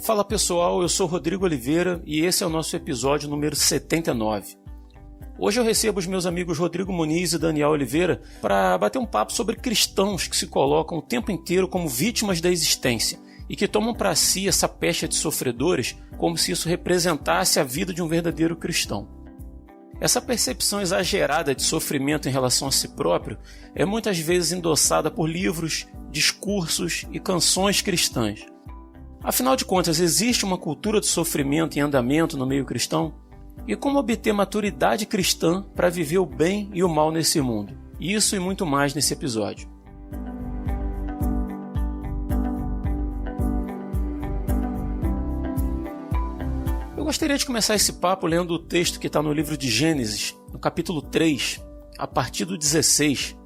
Fala pessoal, eu sou Rodrigo Oliveira e esse é o nosso episódio número 79. Hoje eu recebo os meus amigos Rodrigo Muniz e Daniel Oliveira para bater um papo sobre cristãos que se colocam o tempo inteiro como vítimas da existência e que tomam para si essa pecha de sofredores como se isso representasse a vida de um verdadeiro cristão. Essa percepção exagerada de sofrimento em relação a si próprio é muitas vezes endossada por livros, discursos e canções cristãs. Afinal de contas, existe uma cultura de sofrimento em andamento no meio cristão? E como obter maturidade cristã para viver o bem e o mal nesse mundo? Isso e muito mais nesse episódio. Eu gostaria de começar esse papo lendo o texto que está no livro de Gênesis, no capítulo 3, a partir do 16.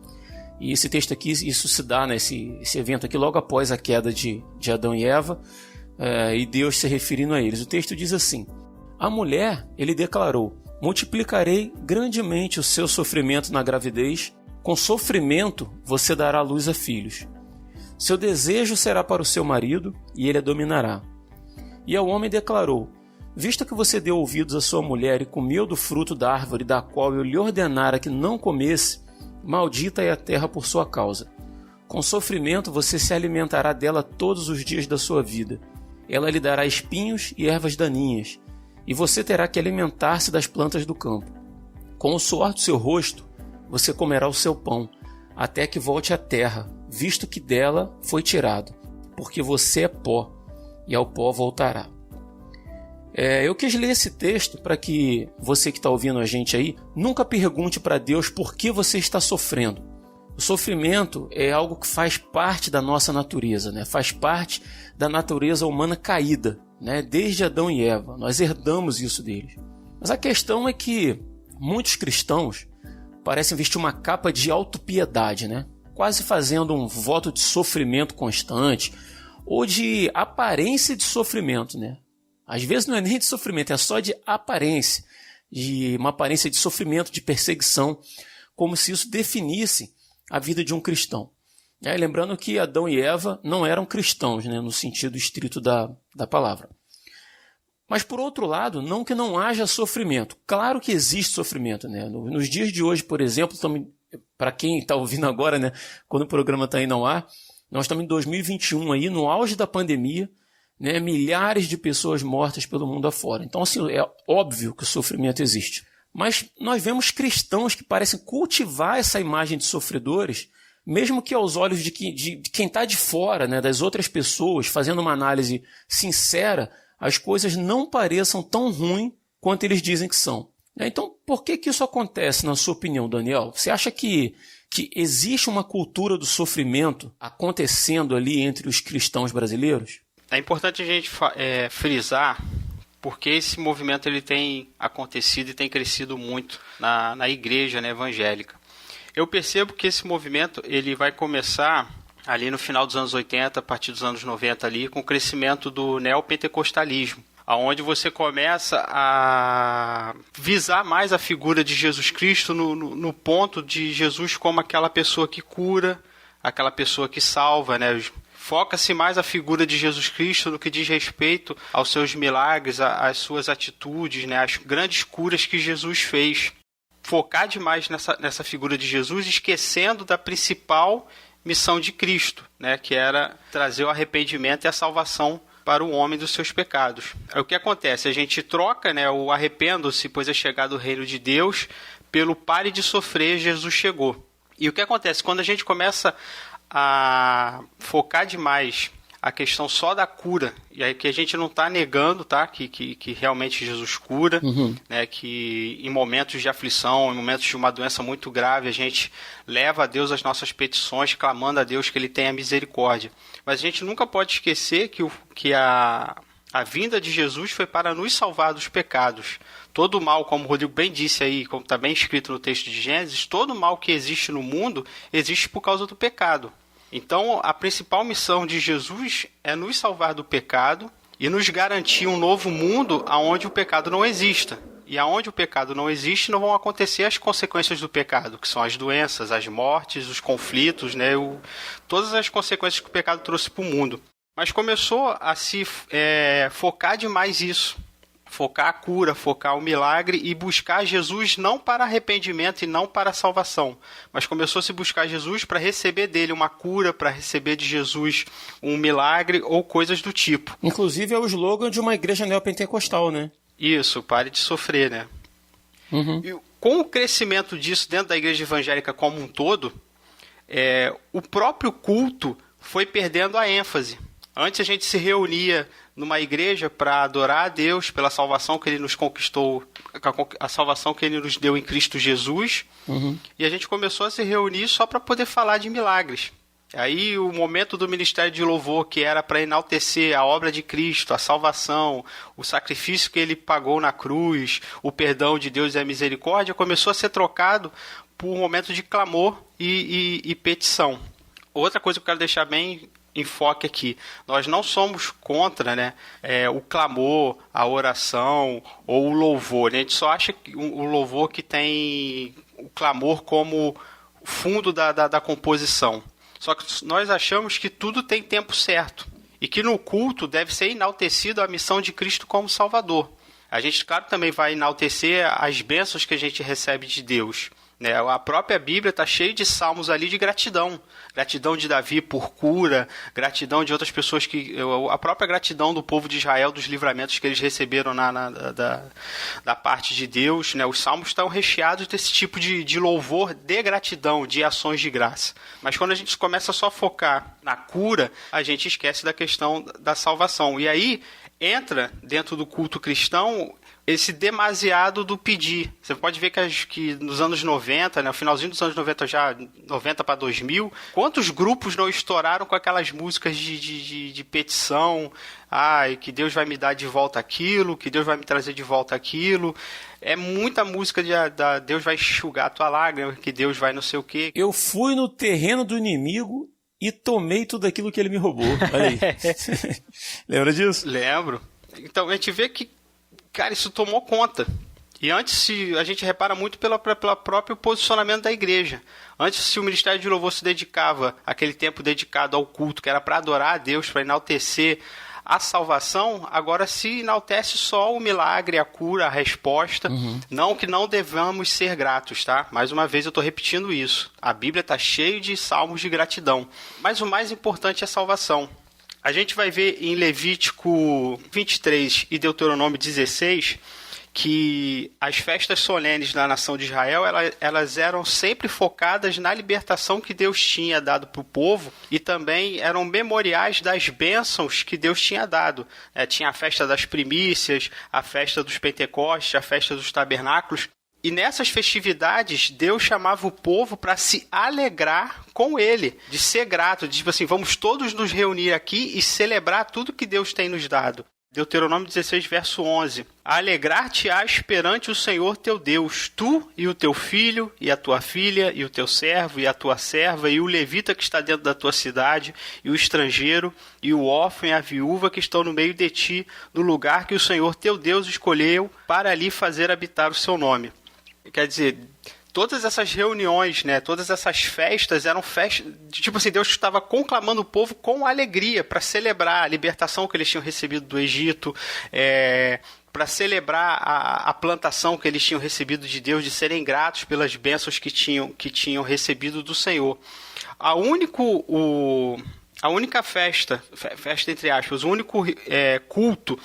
E esse texto aqui, isso se dá, esse evento aqui logo após a queda de Adão e Eva, e Deus se referindo a eles. O texto diz assim: a mulher, ele declarou, multiplicarei grandemente o seu sofrimento na gravidez, com sofrimento você dará luz a filhos. Seu desejo será para o seu marido, e ele a dominará. E ao homem declarou, visto que você deu ouvidos à sua mulher e comeu do fruto da árvore da qual eu lhe ordenara que não comesse, maldita é a terra por sua causa. Com sofrimento você se alimentará dela todos os dias da sua vida. Ela lhe dará espinhos e ervas daninhas, e você terá que alimentar-se das plantas do campo. Com o suor do seu rosto você comerá o seu pão, até que volte à terra, visto que dela foi tirado, porque você é pó, e ao pó voltará. Eu quis ler esse texto para que você que está ouvindo a gente aí nunca pergunte para Deus por que você está sofrendo. O sofrimento é algo que faz parte da nossa natureza, né? Faz parte da natureza humana caída, né? Desde Adão e Eva. Nós herdamos isso deles. Mas a questão é que muitos cristãos parecem vestir uma capa de autopiedade, né? Quase fazendo um voto de sofrimento constante ou de aparência de sofrimento, né? Às vezes não é nem de sofrimento, é só de aparência, de uma aparência de sofrimento, de perseguição, como se isso definisse a vida de um cristão. Lembrando que Adão e Eva não eram cristãos, né, no sentido estrito da palavra. Mas, por outro lado, não que não haja sofrimento. Claro que existe sofrimento, né? Nos dias de hoje, por exemplo, para quem está ouvindo agora, né, quando o programa está indo ao ar, nós estamos em 2021, aí, no auge da pandemia, né, milhares de pessoas mortas pelo mundo afora. Então, assim, é óbvio que o sofrimento existe. Mas nós vemos cristãos que parecem cultivar essa imagem de sofredores, mesmo que aos olhos de quem está de fora, né, das outras pessoas, fazendo uma análise sincera, as coisas não pareçam tão ruins quanto eles dizem que são. Então, por que isso acontece, na sua opinião, Daniel? Você acha que existe uma cultura do sofrimento acontecendo ali entre os cristãos brasileiros? É importante a gente frisar porque esse movimento ele tem acontecido e tem crescido muito na igreja, né, evangélica. Eu percebo que esse movimento ele vai começar ali no final dos anos 80, a partir dos anos 90, ali, com o crescimento do neopentecostalismo, onde você começa a visar mais a figura de Jesus Cristo no ponto de Jesus como aquela pessoa que cura, aquela pessoa que salva, né? Foca-se mais a figura de Jesus Cristo no que diz respeito aos seus milagres, às suas atitudes, né, as grandes curas que Jesus fez. Focar demais nessa figura de Jesus, esquecendo da principal missão de Cristo, né, que era trazer o arrependimento e a salvação para o homem dos seus pecados. O que acontece? A gente troca, né, o arrependo-se, pois é chegado o reino de Deus, pelo pare de sofrer, Jesus chegou. E o que acontece? Quando a gente começa a focar demais a questão só da cura, e aí que a gente não está negando, tá? Que realmente Jesus cura, né? Que em momentos de aflição, em momentos de uma doença muito grave, a gente leva a Deus as nossas petições, clamando a Deus que Ele tenha misericórdia. Mas a gente nunca pode esquecer que a vinda de Jesus foi para nos salvar dos pecados. Todo mal, como o Rodrigo bem disse aí, como está bem escrito no texto de Gênesis, todo mal que existe no mundo existe por causa do pecado. Então, a principal missão de Jesus é nos salvar do pecado e nos garantir um novo mundo onde o pecado não exista. E aonde o pecado não existe, não vão acontecer as consequências do pecado, que são as doenças, as mortes, os conflitos, né? Todas as consequências que o pecado trouxe para o mundo. mas começou a se focar demais isso. Focar a cura, focar o milagre e buscar Jesus não para arrependimento e não para salvação, mas começou a se buscar Jesus para receber dele uma cura, para receber de Jesus um milagre ou coisas do tipo. Inclusive é o slogan de uma igreja neopentecostal, né? Isso, pare de sofrer, né? Uhum. E com o crescimento disso dentro da igreja evangélica como um todo, o próprio culto foi perdendo a ênfase. Antes a gente se reunia numa igreja para adorar a Deus pela salvação que Ele nos conquistou, a salvação que Ele nos deu em Cristo Jesus, e a gente começou a se reunir só para poder falar de milagres. Aí o momento do ministério de louvor, que era para enaltecer a obra de Cristo, a salvação, o sacrifício que Ele pagou na cruz, o perdão de Deus e a misericórdia, começou a ser trocado por um momento de clamor e petição. Outra coisa que eu quero deixar bem enfoque aqui. Nós não somos contra, né, o clamor, a oração ou o louvor. A gente só acha que o louvor que tem o clamor como fundo da composição. Só que nós achamos que tudo tem tempo certo e que no culto deve ser enaltecido a missão de Cristo como Salvador. A gente, claro, também vai enaltecer as bênçãos que a gente recebe de Deus. A própria Bíblia está cheia de salmos ali de gratidão. Gratidão de Davi por cura, gratidão de outras pessoas, a própria gratidão do povo de Israel dos livramentos que eles receberam da parte de Deus. Os salmos estão recheados desse tipo de louvor, de gratidão, de ações de graça. Mas quando a gente começa só a focar na cura, a gente esquece da questão da salvação. E aí entra dentro do culto cristão esse demasiado do pedir. Você pode ver que nos anos 90, no finalzinho dos anos 90, já 90 para 2000, quantos grupos não estouraram com aquelas músicas de petição, que Deus vai me dar de volta aquilo, que Deus vai me trazer de volta aquilo. É muita música de Deus vai enxugar a tua lágrima, que Deus vai não sei o quê. Eu fui no terreno do inimigo e tomei tudo aquilo que ele me roubou. Olha aí. Lembra disso? Lembro. Então a gente vê que, cara, isso tomou conta. E antes, a gente repara muito pelo próprio posicionamento da igreja. Antes, se o ministério de louvor se dedicava, aquele tempo dedicado ao culto, que era para adorar a Deus, para enaltecer a salvação, agora se enaltece só o milagre, a cura, a resposta. Não que não devamos ser gratos, tá? Mais uma vez eu estou repetindo isso. A Bíblia está cheia de salmos de gratidão. Mas o mais importante é a salvação. A gente vai ver em Levítico 23 e Deuteronômio 16 que as festas solenes da nação de Israel, elas eram sempre focadas na libertação que Deus tinha dado para o povo e também eram memoriais das bênçãos que Deus tinha dado. Tinha a festa das primícias, a festa dos Pentecostes, a festa dos tabernáculos. E nessas festividades, Deus chamava o povo para se alegrar com Ele, de ser grato, de tipo assim, vamos todos nos reunir aqui e celebrar tudo que Deus tem nos dado. Deuteronômio 16, verso 11. Alegrar-te-ás perante o Senhor teu Deus, tu e o teu filho, e a tua filha, e o teu servo, e a tua serva, e o levita que está dentro da tua cidade, e o estrangeiro, e o órfão e a viúva que estão no meio de ti, no lugar que o Senhor teu Deus escolheu para ali fazer habitar o seu nome. Quer dizer, todas essas reuniões, todas essas festas eram festas, tipo assim, Deus estava conclamando o povo com alegria para celebrar a libertação que eles tinham recebido do Egito, para celebrar a plantação que eles tinham recebido de Deus, de serem gratos pelas bênçãos que tinham recebido do Senhor. A única festa entre aspas, o único culto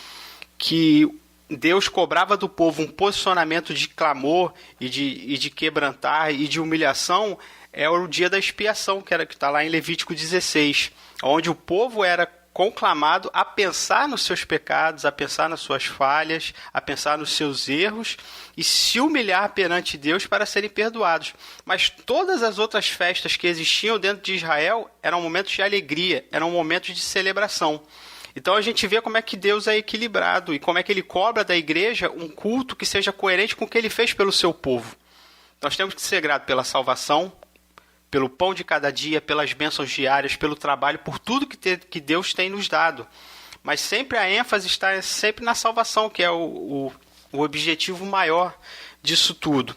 que Deus cobrava do povo um posicionamento de clamor e de quebrantar e de humilhação é o dia da expiação, que está lá em Levítico 16, onde o povo era conclamado a pensar nos seus pecados, a pensar nas suas falhas, a pensar nos seus erros e se humilhar perante Deus para serem perdoados. Mas todas as outras festas que existiam dentro de Israel eram momentos de alegria, eram momentos de celebração. Então a gente vê como é que Deus é equilibrado e como é que Ele cobra da igreja um culto que seja coerente com o que Ele fez pelo seu povo. Nós temos que ser gratos pela salvação, pelo pão de cada dia, pelas bênçãos diárias, pelo trabalho, por tudo que Deus tem nos dado. Mas sempre a ênfase está sempre na salvação, que é o objetivo maior disso tudo.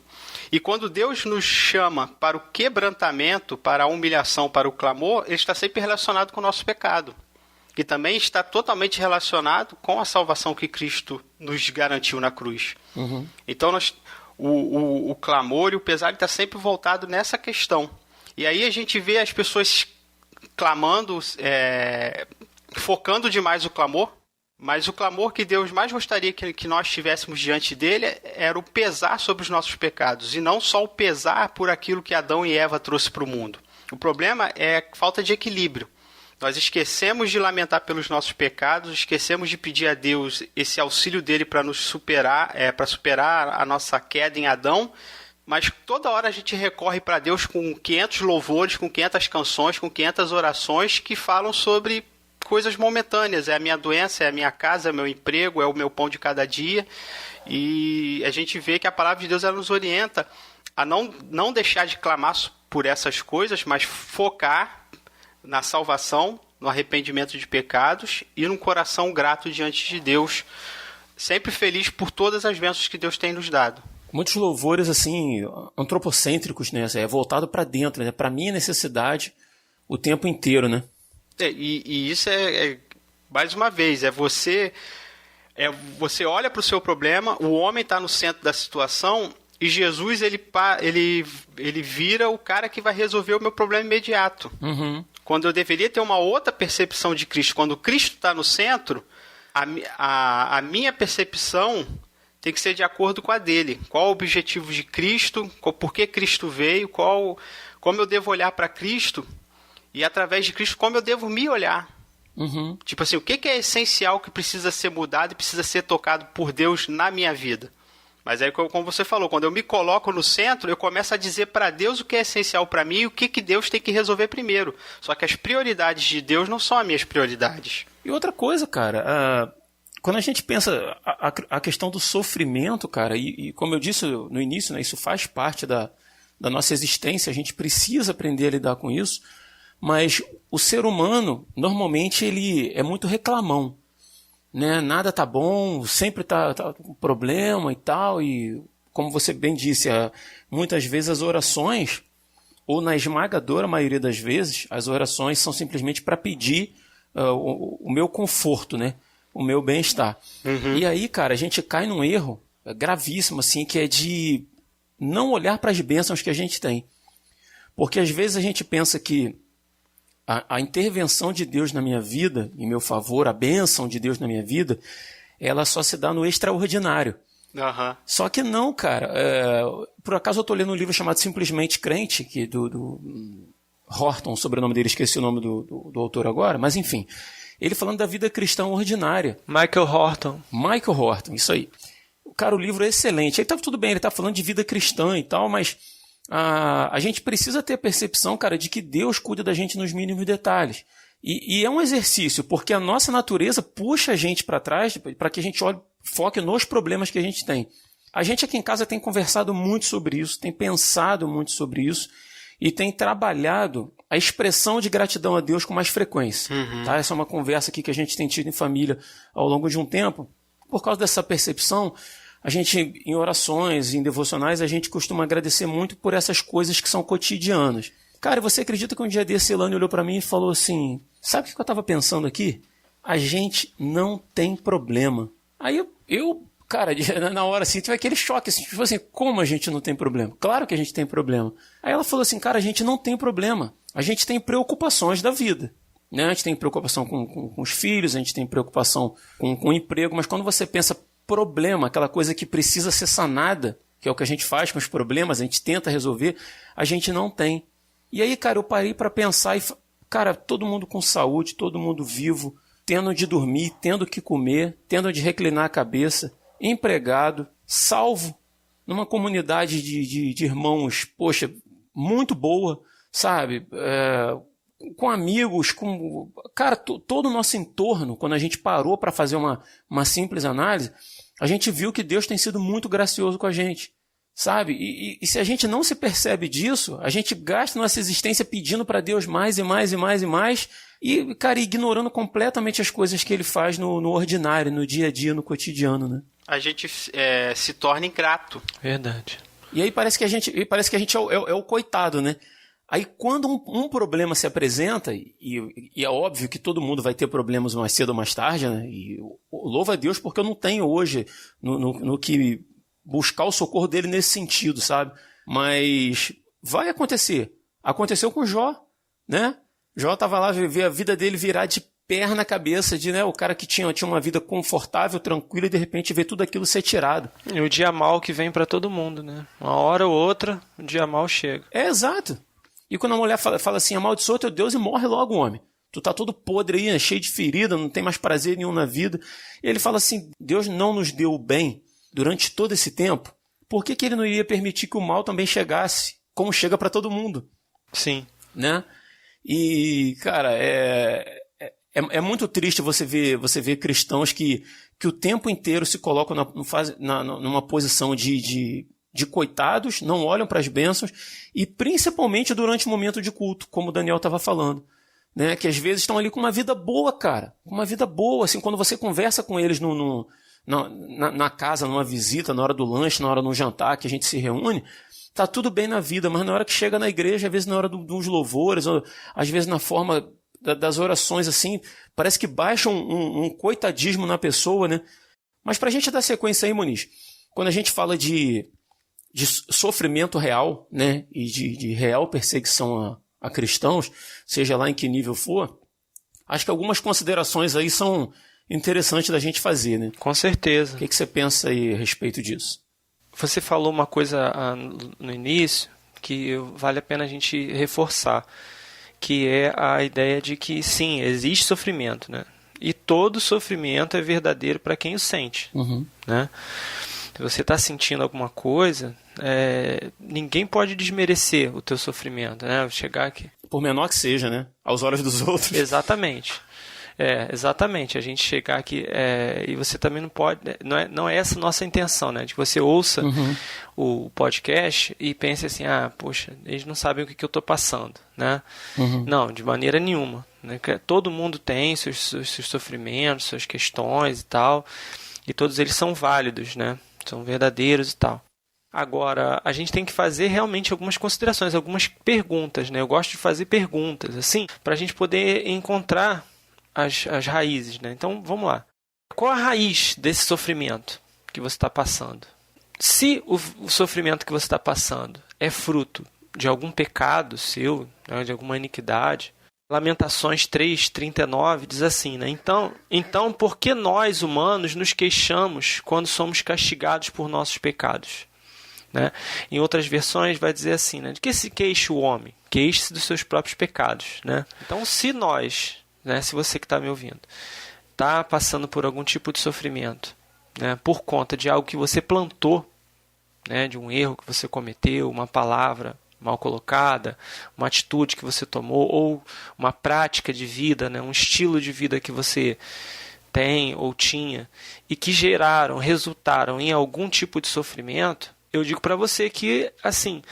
E quando Deus nos chama para o quebrantamento, para a humilhação, para o clamor, Ele está sempre relacionado com o nosso pecado. que também está totalmente relacionado com a salvação que Cristo nos garantiu na cruz. Uhum. Então, o clamor e o pesar está sempre voltado nessa questão. E aí a gente vê as pessoas clamando, focando demais o clamor, mas o clamor que Deus mais gostaria que nós tivéssemos diante dele era o pesar sobre os nossos pecados, e não só o pesar por aquilo que Adão e Eva trouxe para o mundo. O problema é a falta de equilíbrio. Nós esquecemos de lamentar pelos nossos pecados, esquecemos de pedir a Deus esse auxílio dele para nos superar, para superar a nossa queda em Adão, mas toda hora a gente recorre para Deus com 500 louvores, com 500 canções, com 500 orações que falam sobre coisas momentâneas. É a minha doença, é a minha casa, é o meu emprego, é o meu pão de cada dia. E a gente vê que a palavra de Deus ela nos orienta a não deixar de clamar por essas coisas, mas focar na salvação, no arrependimento de pecados e num coração grato diante de Deus, sempre feliz por todas as bênçãos que Deus tem nos dado. Muitos louvores assim antropocêntricos, né? Voltado para dentro, né? Para minha necessidade o tempo inteiro, né? E isso mais uma vez, você olha para o seu problema, o homem está no centro da situação e Jesus ele vira o cara que vai resolver o meu problema imediato. Uhum. Quando eu deveria ter uma outra percepção de Cristo, quando Cristo está no centro, a minha percepção tem que ser de acordo com a dele. Qual o objetivo de Cristo, por que Cristo veio, como eu devo olhar para Cristo e através de Cristo como eu devo me olhar. Uhum. Tipo assim, o que é essencial que precisa ser mudado e precisa ser tocado por Deus na minha vida? Mas aí, como você falou, quando eu me coloco no centro, eu começo a dizer para Deus o que é essencial para mim e o que Deus tem que resolver primeiro. Só que as prioridades de Deus não são as minhas prioridades. E outra coisa, cara, quando a gente pensa a questão do sofrimento, cara, e como eu disse no início, né, isso faz parte da nossa existência, a gente precisa aprender a lidar com isso, mas o ser humano, normalmente, ele é muito reclamão. Né? Nada tá bom, sempre tá com problema e tal, e como você bem disse, muitas vezes as orações, ou na esmagadora maioria das vezes, as orações são simplesmente para pedir o meu conforto, né? O meu bem-estar. Uhum. E aí, cara, a gente cai num erro gravíssimo, assim, que é de não olhar para as bênçãos que a gente tem. Porque às vezes a gente pensa que a intervenção de Deus na minha vida, em meu favor, a bênção de Deus na minha vida, ela só se dá no extraordinário. Uhum. Só que não, cara. Por acaso eu estou lendo um livro chamado Simplesmente Crente, que do Horton, o sobrenome dele, esqueci o nome do autor agora, mas enfim. Ele falando da vida cristã ordinária. Michael Horton, isso aí. Cara, o livro é excelente. Aí tá tudo bem, ele está falando de vida cristã e tal, mas a gente precisa ter a percepção, cara, de que Deus cuida da gente nos mínimos detalhes. E é um exercício, porque a nossa natureza puxa a gente para trás para que a gente foque nos problemas que a gente tem. A gente aqui em casa tem conversado muito sobre isso, tem pensado muito sobre isso e tem trabalhado a expressão de gratidão a Deus com mais frequência. Uhum. Tá? Essa é uma conversa aqui que a gente tem tido em família ao longo de um tempo. Por causa dessa percepção, a gente, em orações, em devocionais, a gente costuma agradecer muito por essas coisas que são cotidianas. Cara, você acredita que um dia desse Elane olhou para mim e falou assim, sabe o que eu estava pensando aqui? A gente não tem problema. Aí cara, na hora assim, tive aquele choque, assim, tipo assim, como a gente não tem problema? Claro que a gente tem problema. Aí ela falou assim, cara, a gente não tem problema. A gente tem preocupações da vida. Né? A gente tem preocupação com os filhos, a gente tem preocupação com o emprego, mas quando você pensa problema, aquela coisa que precisa ser sanada, que é o que a gente faz com os problemas, a gente tenta resolver, a gente não tem. E aí, cara, eu parei para pensar e, cara, todo mundo com saúde, todo mundo vivo, tendo de dormir, tendo que comer, tendo de reclinar a cabeça, empregado, salvo, numa comunidade de irmãos, poxa, muito boa, sabe? Com amigos, com... Cara, todo o nosso entorno, quando a gente parou para fazer uma simples análise, a gente viu que Deus tem sido muito gracioso com a gente, sabe? E se a gente não se percebe disso, a gente gasta nossa existência pedindo para Deus mais e mais e mais e mais e, cara, ignorando completamente as coisas que Ele faz no ordinário, no dia a dia, no cotidiano, né? A gente se torna ingrato. Verdade. E aí parece que a gente é o coitado, né? Aí quando um problema se apresenta, e é óbvio que todo mundo vai ter problemas mais cedo ou mais tarde, né? E louva a Deus porque eu não tenho hoje no que buscar o socorro dele nesse sentido, sabe? Mas vai acontecer. Aconteceu com Jó, né? Jó estava lá, ver a vida dele virar de perna na cabeça, né? O cara que tinha uma vida confortável, tranquila, e de repente vê tudo aquilo ser tirado. E o dia mal que vem para todo mundo, né? Uma hora ou outra, o dia mal chega. É, exato. E quando a mulher fala assim, amaldiçoa teu Deus e morre logo, homem. Tu tá todo podre aí, cheio de ferida, não tem mais prazer nenhum na vida. E ele fala assim, Deus não nos deu o bem durante todo esse tempo. Por que ele não iria permitir que o mal também chegasse, como chega para todo mundo? Sim. Né? E, cara, é muito triste você ver cristãos que o tempo inteiro se colocam numa posição de coitados, não olham para as bênçãos, e principalmente durante o momento de culto, como o Daniel estava falando, né? Que às vezes estão ali com uma vida boa, cara, uma vida boa, assim, quando você conversa com eles na casa, numa visita, na hora do lanche, na hora do jantar, que a gente se reúne, tá tudo bem na vida, mas na hora que chega na igreja, às vezes na hora dos louvores, ou às vezes na forma das orações, assim, parece que baixa um coitadismo na pessoa, né? Mas pra gente dar sequência aí, Muniz, quando a gente fala de sofrimento real, né, e de real perseguição a cristãos, seja lá em que nível for, acho que algumas considerações aí são interessantes da gente fazer, né? Com certeza. O que você pensa aí a respeito disso? Você falou uma coisa no início que vale a pena a gente reforçar, que é a ideia de que, sim, existe sofrimento, né? E todo sofrimento é verdadeiro para quem o sente, né? Se você está sentindo alguma coisa, ninguém pode desmerecer o teu sofrimento, né? Chegar aqui. Por menor que seja, né? Aos olhos dos outros. Exatamente. Exatamente. A gente chegar aqui e você também não pode... Não é essa a nossa intenção, né? De que você ouça o podcast e pense assim, poxa, eles não sabem o que eu estou passando, né? Não, de maneira nenhuma, né? Todo mundo tem seus sofrimentos, suas questões e tal, e todos eles são válidos, né? São verdadeiros e tal. Agora, a gente tem que fazer realmente algumas considerações, algumas perguntas, né? Eu gosto de fazer perguntas, assim, para a gente poder encontrar as raízes, né? Então, vamos lá. Qual a raiz desse sofrimento que você está passando? Se o sofrimento que você está passando é fruto de algum pecado seu, né? De alguma iniquidade, Lamentações 3:39 diz assim, né? Então, por que nós, humanos, nos queixamos quando somos castigados por nossos pecados? Né? Em outras versões vai dizer assim, né? De que se queixa o homem? Queixe-se dos seus próprios pecados, né? Então, se nós, né, se você que está me ouvindo, está passando por algum tipo de sofrimento, né, por conta de algo que você plantou, né, de um erro que você cometeu, uma palavra mal colocada, uma atitude que você tomou, ou uma prática de vida, né, um estilo de vida que você tem ou tinha, e que resultaram em algum tipo de sofrimento, eu digo para você que, assim,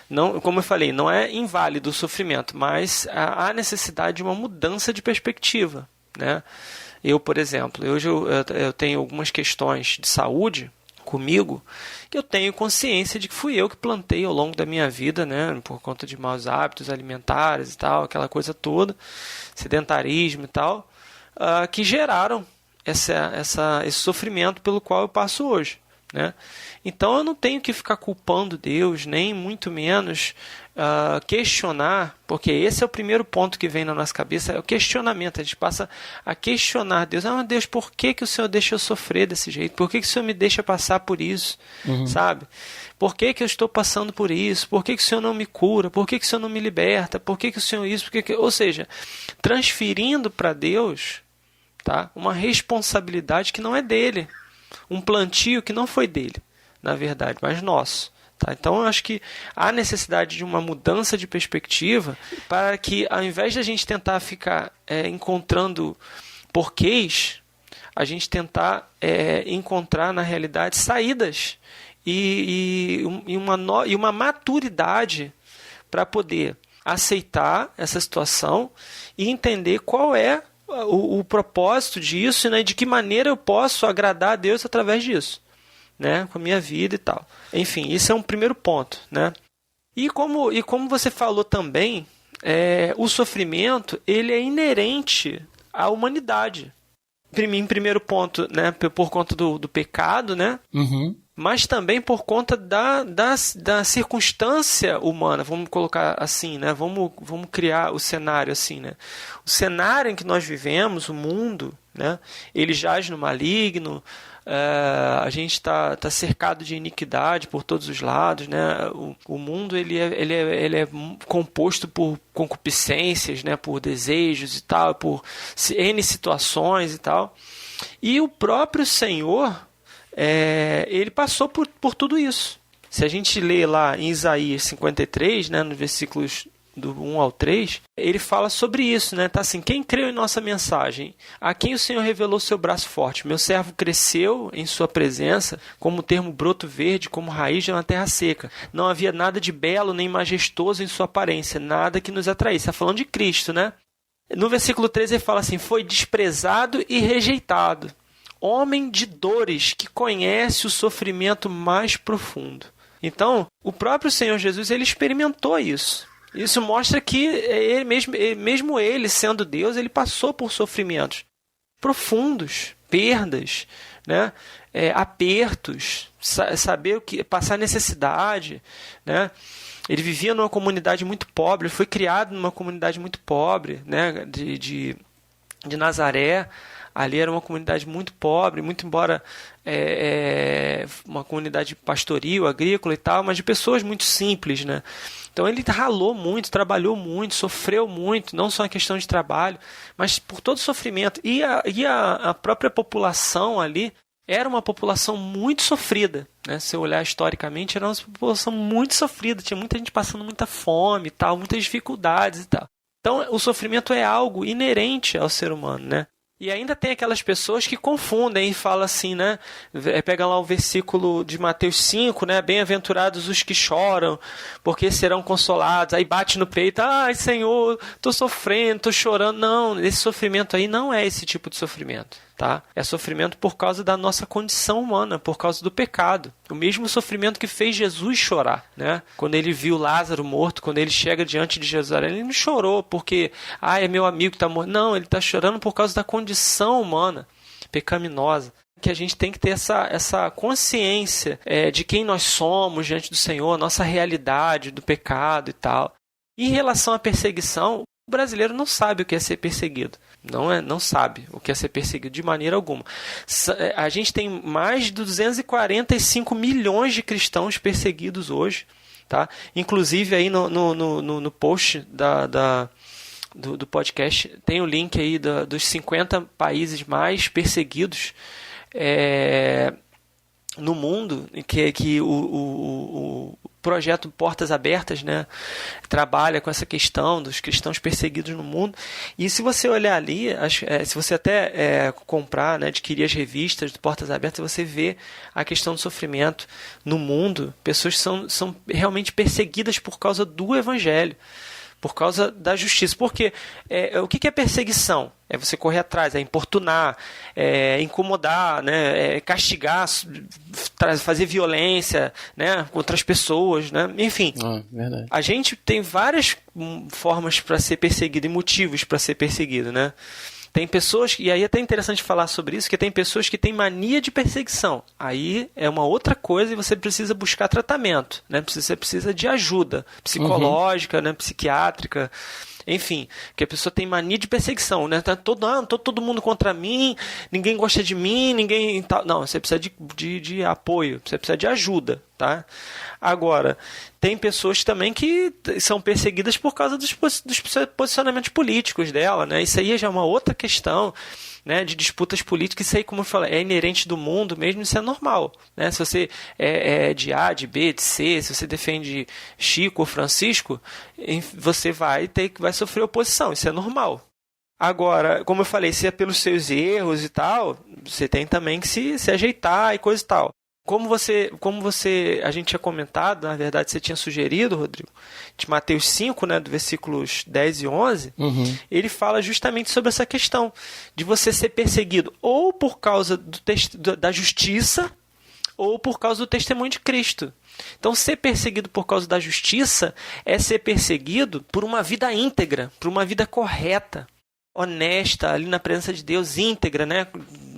não, como eu falei, não é inválido o sofrimento, mas há necessidade de uma mudança de perspectiva, né? Eu, por exemplo, hoje eu tenho algumas questões de saúde comigo que eu tenho consciência de que fui eu que plantei ao longo da minha vida, né? Por conta de maus hábitos alimentares e tal, aquela coisa toda, sedentarismo e tal, que geraram esse sofrimento pelo qual eu passo hoje, né? Então eu não tenho que ficar culpando Deus, nem muito menos questionar, porque esse é o primeiro ponto que vem na nossa cabeça, é o questionamento. A gente passa a questionar Deus. Deus, por que o Senhor deixa eu sofrer desse jeito? Por que o Senhor me deixa passar por isso? Sabe? Por que eu estou passando por isso? Por que o Senhor não me cura? Por que o Senhor não me liberta? Por que o Senhor isso? Ou seja, transferindo para Deus, tá, uma responsabilidade que não é dele. Um plantio que não foi dele, na verdade, mas nosso. Tá? Então, eu acho que há necessidade de uma mudança de perspectiva para que, ao invés de a gente tentar ficar encontrando porquês, a gente tentar encontrar, na realidade, saídas e uma maturidade para poder aceitar essa situação e entender qual é o propósito disso, né? De que maneira eu posso agradar a Deus através disso, né? Com a minha vida e tal. Enfim, isso é um primeiro ponto, né? E como você falou também, o sofrimento ele é inerente à humanidade. Em primeiro ponto, né, por conta do pecado, né? Uhum. Mas também por conta da circunstância humana, vamos colocar assim, né? Vamos criar o cenário assim, né? O cenário em que nós vivemos, o mundo, né? Ele jaz no maligno, a gente está cercado de iniquidade por todos os lados, né? O mundo ele é composto por concupiscências, né? Por desejos e tal, por N situações e tal. E o próprio Senhor, ele passou por tudo isso. Se a gente lê lá em Isaías 53, né, nos versículos do 1 ao 3, ele fala sobre isso, né? Tá assim: quem creu em nossa mensagem? A quem o Senhor revelou seu braço forte? Meu servo cresceu em sua presença, como termo broto verde, como raiz de uma terra seca. Não havia nada de belo nem majestoso em sua aparência, nada que nos atraísse. Está falando de Cristo, né? No versículo 13 ele fala assim: foi desprezado e rejeitado, homem de dores, que conhece o sofrimento mais profundo. Então, o próprio Senhor Jesus, ele experimentou isso. Isso mostra que mesmo ele sendo Deus, ele passou por sofrimentos profundos, perdas, né? Apertos, saber passar necessidade, né? Ele vivia numa comunidade muito pobre, ele foi criado numa comunidade muito pobre, né? de Nazaré. Ali era uma comunidade muito pobre, muito embora uma comunidade pastoril, agrícola e tal, mas de pessoas muito simples, né? Então ele ralou muito, trabalhou muito, sofreu muito, não só em questão de trabalho, mas por todo o sofrimento. E a própria população ali era uma população muito sofrida, né? Se eu olhar historicamente, era uma população muito sofrida, tinha muita gente passando muita fome e tal, muitas dificuldades e tal. Então o sofrimento é algo inerente ao ser humano, né? E ainda tem aquelas pessoas que confundem e falam assim, né? Pega lá o versículo de Mateus 5, né? Bem-aventurados os que choram, porque serão consolados. Aí bate no peito: ai, Senhor, tô sofrendo, tô chorando. Não, esse sofrimento aí não é esse tipo de sofrimento, tá? É sofrimento por causa da nossa condição humana, por causa do pecado. O mesmo sofrimento que fez Jesus chorar, né? Quando ele viu Lázaro morto, quando ele chega diante de Jesus, ele não chorou porque, é meu amigo que está morto. Não, ele está chorando por causa da condição humana pecaminosa. Que a gente tem que ter essa consciência de quem nós somos diante do Senhor, a nossa realidade do pecado e tal. Em relação à perseguição, o brasileiro não sabe o que é ser perseguido. Não sabe o que é ser perseguido de maneira alguma. A gente tem mais de 245 milhões de cristãos perseguidos hoje, tá? Inclusive aí no post do podcast tem o link aí dos 50 países mais perseguidos no mundo, que o projeto Portas Abertas, né, trabalha com essa questão dos cristãos perseguidos no mundo. E se você olhar ali, se você até comprar, né, adquirir as revistas do Portas Abertas, você vê a questão do sofrimento no mundo. Pessoas são realmente perseguidas por causa do Evangelho, por causa da justiça. Porque o que é perseguição? É você correr atrás, é importunar, incomodar, né, castigar, fazer violência, né, contra as pessoas, né? Enfim. Verdade. A gente tem várias formas para ser perseguido e motivos para ser perseguido, né? Tem pessoas, e aí é até interessante falar sobre isso, que tem pessoas que têm mania de perseguição. Aí é uma outra coisa e você precisa buscar tratamento, né? Você precisa de ajuda psicológica, né? Psiquiátrica, enfim, que a pessoa tem mania de perseguição, né? Tá todo mundo contra mim, ninguém gosta de mim, ninguém... Não, você precisa de apoio, você precisa de ajuda, tá? Agora, tem pessoas também que são perseguidas por causa dos posicionamentos políticos dela, né? Isso aí já é uma outra questão, né, de disputas políticas. Isso aí, como eu falei, é inerente do mundo mesmo, isso é normal, né? Se você é de A, de B, de C, se você defende Chico ou Francisco, você vai sofrer oposição, isso é normal. Agora, como eu falei, se é pelos seus erros e tal, você tem também que se ajeitar e coisa e tal. Como a gente tinha comentado, na verdade você tinha sugerido, Rodrigo, de Mateus 5, né, do versículos 10 e 11, ele fala justamente sobre essa questão de você ser perseguido ou por causa da justiça, ou por causa do testemunho de Cristo. Então, ser perseguido por causa da justiça é ser perseguido por uma vida íntegra, por uma vida correta, honesta, ali na presença de Deus, íntegra, né?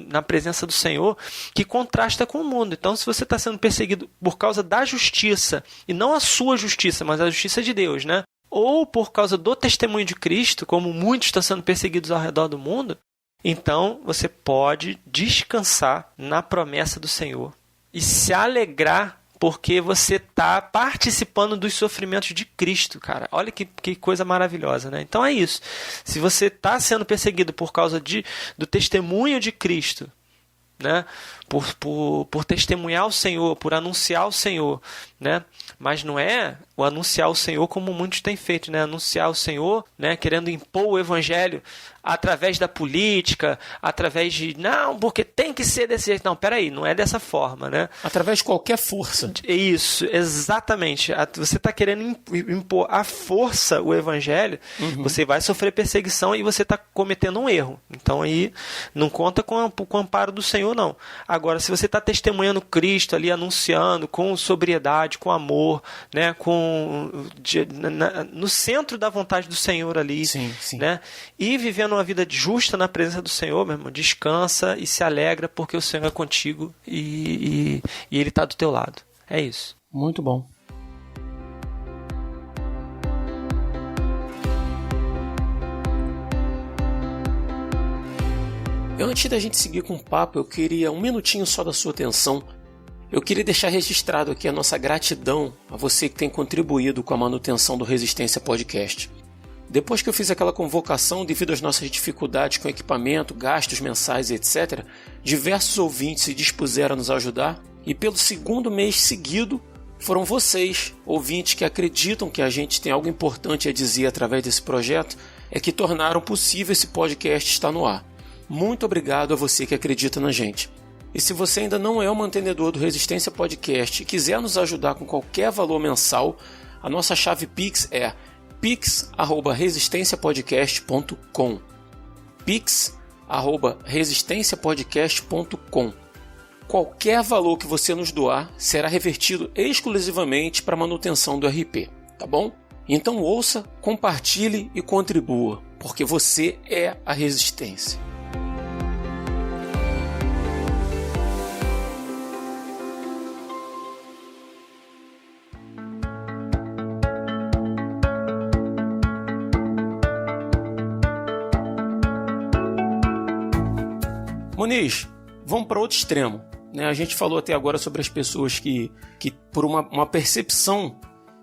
Na presença do Senhor, que contrasta com o mundo. Então, se você está sendo perseguido por causa da justiça, e não a sua justiça, mas a justiça de Deus, né? Ou por causa do testemunho de Cristo, como muitos estão sendo perseguidos ao redor do mundo, então você pode descansar na promessa do Senhor e se alegrar porque você está participando dos sofrimentos de Cristo, cara. Olha que coisa maravilhosa, né? Então é isso. Se você está sendo perseguido por causa do testemunho de Cristo, né? Por testemunhar o Senhor, por anunciar o Senhor, né? Mas não é o anunciar o Senhor como muitos têm feito, né? Anunciar o Senhor, né? Querendo impor o evangelho através da política, através de, não, porque tem que ser desse jeito. Não, peraí, não é dessa forma, né? Através de qualquer força. Isso, exatamente. Você está querendo impor à força o evangelho, você vai sofrer perseguição e você está cometendo um erro. Então aí não conta com o amparo do Senhor, não. Agora, se você está testemunhando Cristo ali, anunciando com sobriedade, com amor, né, no centro da vontade do Senhor ali, sim, sim. Né, e vivendo uma vida justa na presença do Senhor, meu irmão, descansa e se alegra porque o Senhor é contigo e Ele está do teu lado. É isso. Muito bom. Antes da gente seguir com o papo, eu queria um minutinho só da sua atenção. Eu queria deixar registrado aqui a nossa gratidão a você que tem contribuído com a manutenção do Resistência Podcast. Depois que eu fiz aquela convocação, devido às nossas dificuldades com equipamento, gastos mensais, etc., diversos ouvintes se dispuseram a nos ajudar e pelo segundo mês seguido foram vocês, ouvintes que acreditam que a gente tem algo importante a dizer através desse projeto, é que tornaram possível esse podcast estar no ar. Muito obrigado a você que acredita na gente. E se você ainda não é um mantenedor do Resistência Podcast e quiser nos ajudar com qualquer valor mensal, a nossa chave Pix é pix@resistenciapodcast.com pix@resistenciapodcast.com. Qualquer valor que você nos doar será revertido exclusivamente para a manutenção do RP, tá bom? Então ouça, compartilhe e contribua, porque você é a resistência. Muniz, vamos para outro extremo. Né? A gente falou até agora sobre as pessoas que por uma percepção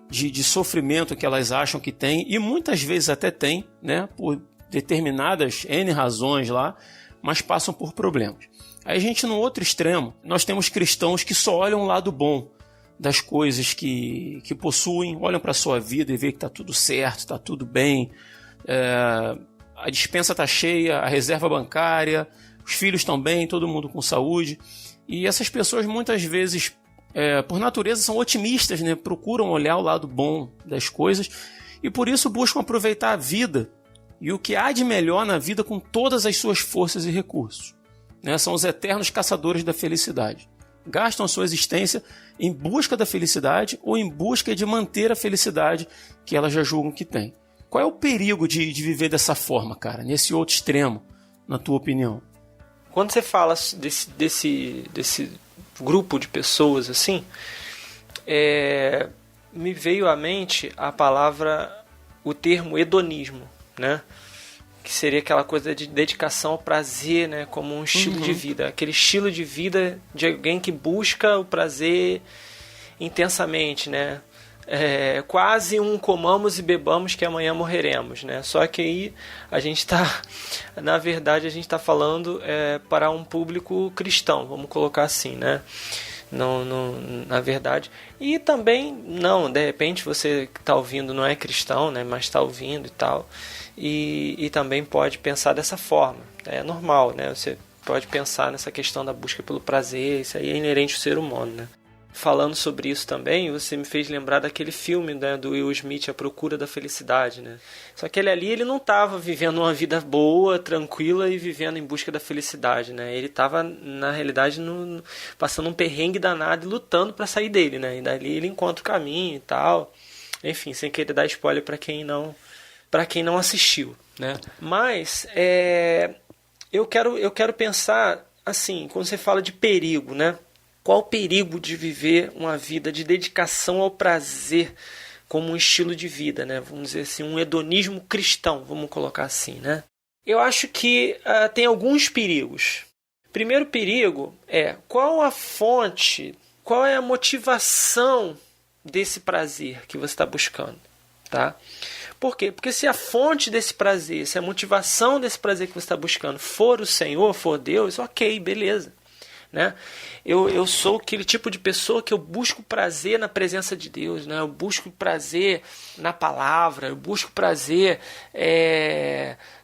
de sofrimento que elas acham que tem, e muitas vezes até tem, né? Por determinadas N razões lá, mas passam por problemas. Aí a gente, no outro extremo, nós temos cristãos que só olham o lado bom das coisas que possuem, olham para a sua vida e veem que está tudo certo, está tudo bem, a despensa está cheia, a reserva bancária, os filhos estão bem, todo mundo com saúde. E essas pessoas muitas vezes, por natureza, são otimistas, né? Procuram olhar o lado bom das coisas e por isso buscam aproveitar a vida e o que há de melhor na vida com todas as suas forças e recursos. Né? São os eternos caçadores da felicidade. Gastam a sua existência em busca da felicidade ou em busca de manter a felicidade que elas já julgam que têm. Qual é o perigo de viver dessa forma, cara? Nesse outro extremo, na tua opinião? Quando você fala desse grupo de pessoas assim, me veio à mente o termo hedonismo, né? Que seria aquela coisa de dedicação ao prazer, né? Como um estilo de vida. Aquele estilo de vida de alguém que busca o prazer intensamente, né? Quase um comamos e bebamos que amanhã morreremos, né? Só que aí na verdade a gente está falando para um público cristão, vamos colocar assim, né? Não, na verdade. E também, de repente você que está ouvindo não é cristão, né? Mas está ouvindo e tal, e também pode pensar dessa forma, é normal, né? Você pode pensar nessa questão da busca pelo prazer, isso aí é inerente ao ser humano, né? falando sobre isso também, você me fez lembrar daquele filme, né, do Will Smith, A Procura da Felicidade, né? Só que ele não estava vivendo uma vida boa, tranquila e vivendo em busca da felicidade, né? Ele estava, na realidade, passando um perrengue danado e lutando para sair dele, né? E dali ele encontra o caminho e tal. Enfim, sem querer dar spoiler para quem não assistiu, né? Mas eu quero pensar assim, quando você fala de perigo, né? Qual o perigo de viver uma vida de dedicação ao prazer como um estilo de vida, né? Vamos dizer assim, um hedonismo cristão, vamos colocar assim, né? Eu acho que tem alguns perigos. Primeiro perigo é qual a fonte, qual é a motivação desse prazer que você está buscando, tá? Por quê? Porque se a fonte desse prazer, se a motivação desse prazer que você está buscando for o Senhor, for Deus, ok, beleza. Né? Eu sou aquele tipo de pessoa que eu busco prazer na presença de Deus, né? Eu busco prazer na palavra, eu busco prazer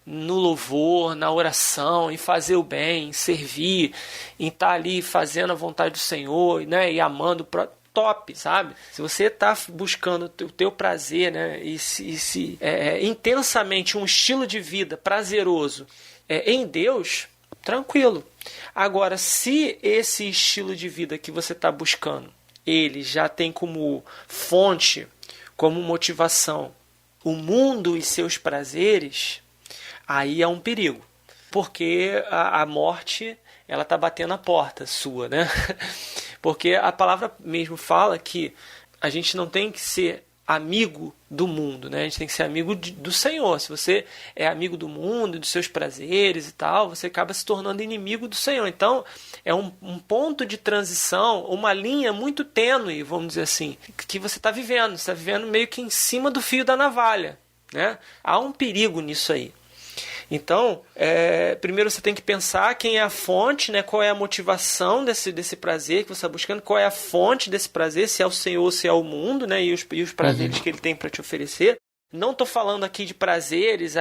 no louvor, na oração, em fazer o bem, em servir, em estar ali fazendo a vontade do Senhor, né? E amando top, sabe? Se você está buscando o teu prazer, né? E se intensamente um estilo de vida prazeroso em Deus, tranquilo. Agora, se esse estilo de vida que você está buscando, ele já tem como fonte, como motivação, o mundo e seus prazeres, aí é um perigo. Porque a morte, ela está batendo a porta sua, né? Porque a palavra mesmo fala que a gente não tem que ser amigo do mundo, né? A gente tem que ser amigo do Senhor. Se você é amigo do mundo, dos seus prazeres e tal, você acaba se tornando inimigo do Senhor. Então, é um ponto de transição, uma linha muito tênue, vamos dizer assim, que você está vivendo. Você está vivendo meio que em cima do fio da navalha, né? Há um perigo nisso aí. Então, primeiro você tem que pensar quem é a fonte, né? Qual é a motivação desse prazer que você está buscando, qual é a fonte desse prazer, se é o Senhor ou se é o mundo, né? E os prazeres que ele tem para te oferecer. Não estou falando aqui de prazeres,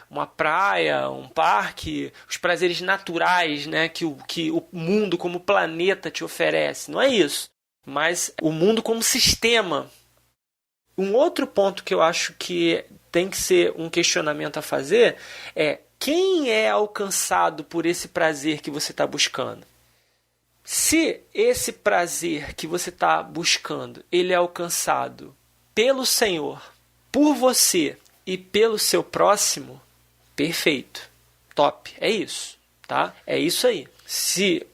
uma praia, um parque, os prazeres naturais, né? que o mundo como planeta te oferece. Não é isso, mas o mundo como sistema. Um outro ponto que eu acho que tem que ser um questionamento a fazer é quem é alcançado por esse prazer que você está buscando. Se esse prazer que você está buscando, ele é alcançado pelo Senhor, por você e pelo seu próximo, perfeito, top, é isso, tá? É isso aí. Se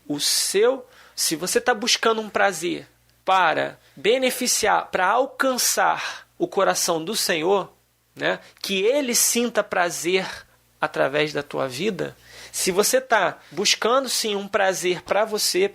você está buscando um prazer para beneficiar, para alcançar o coração do Senhor, né? Que ele sinta prazer através da tua vida. Se você está buscando sim um prazer para você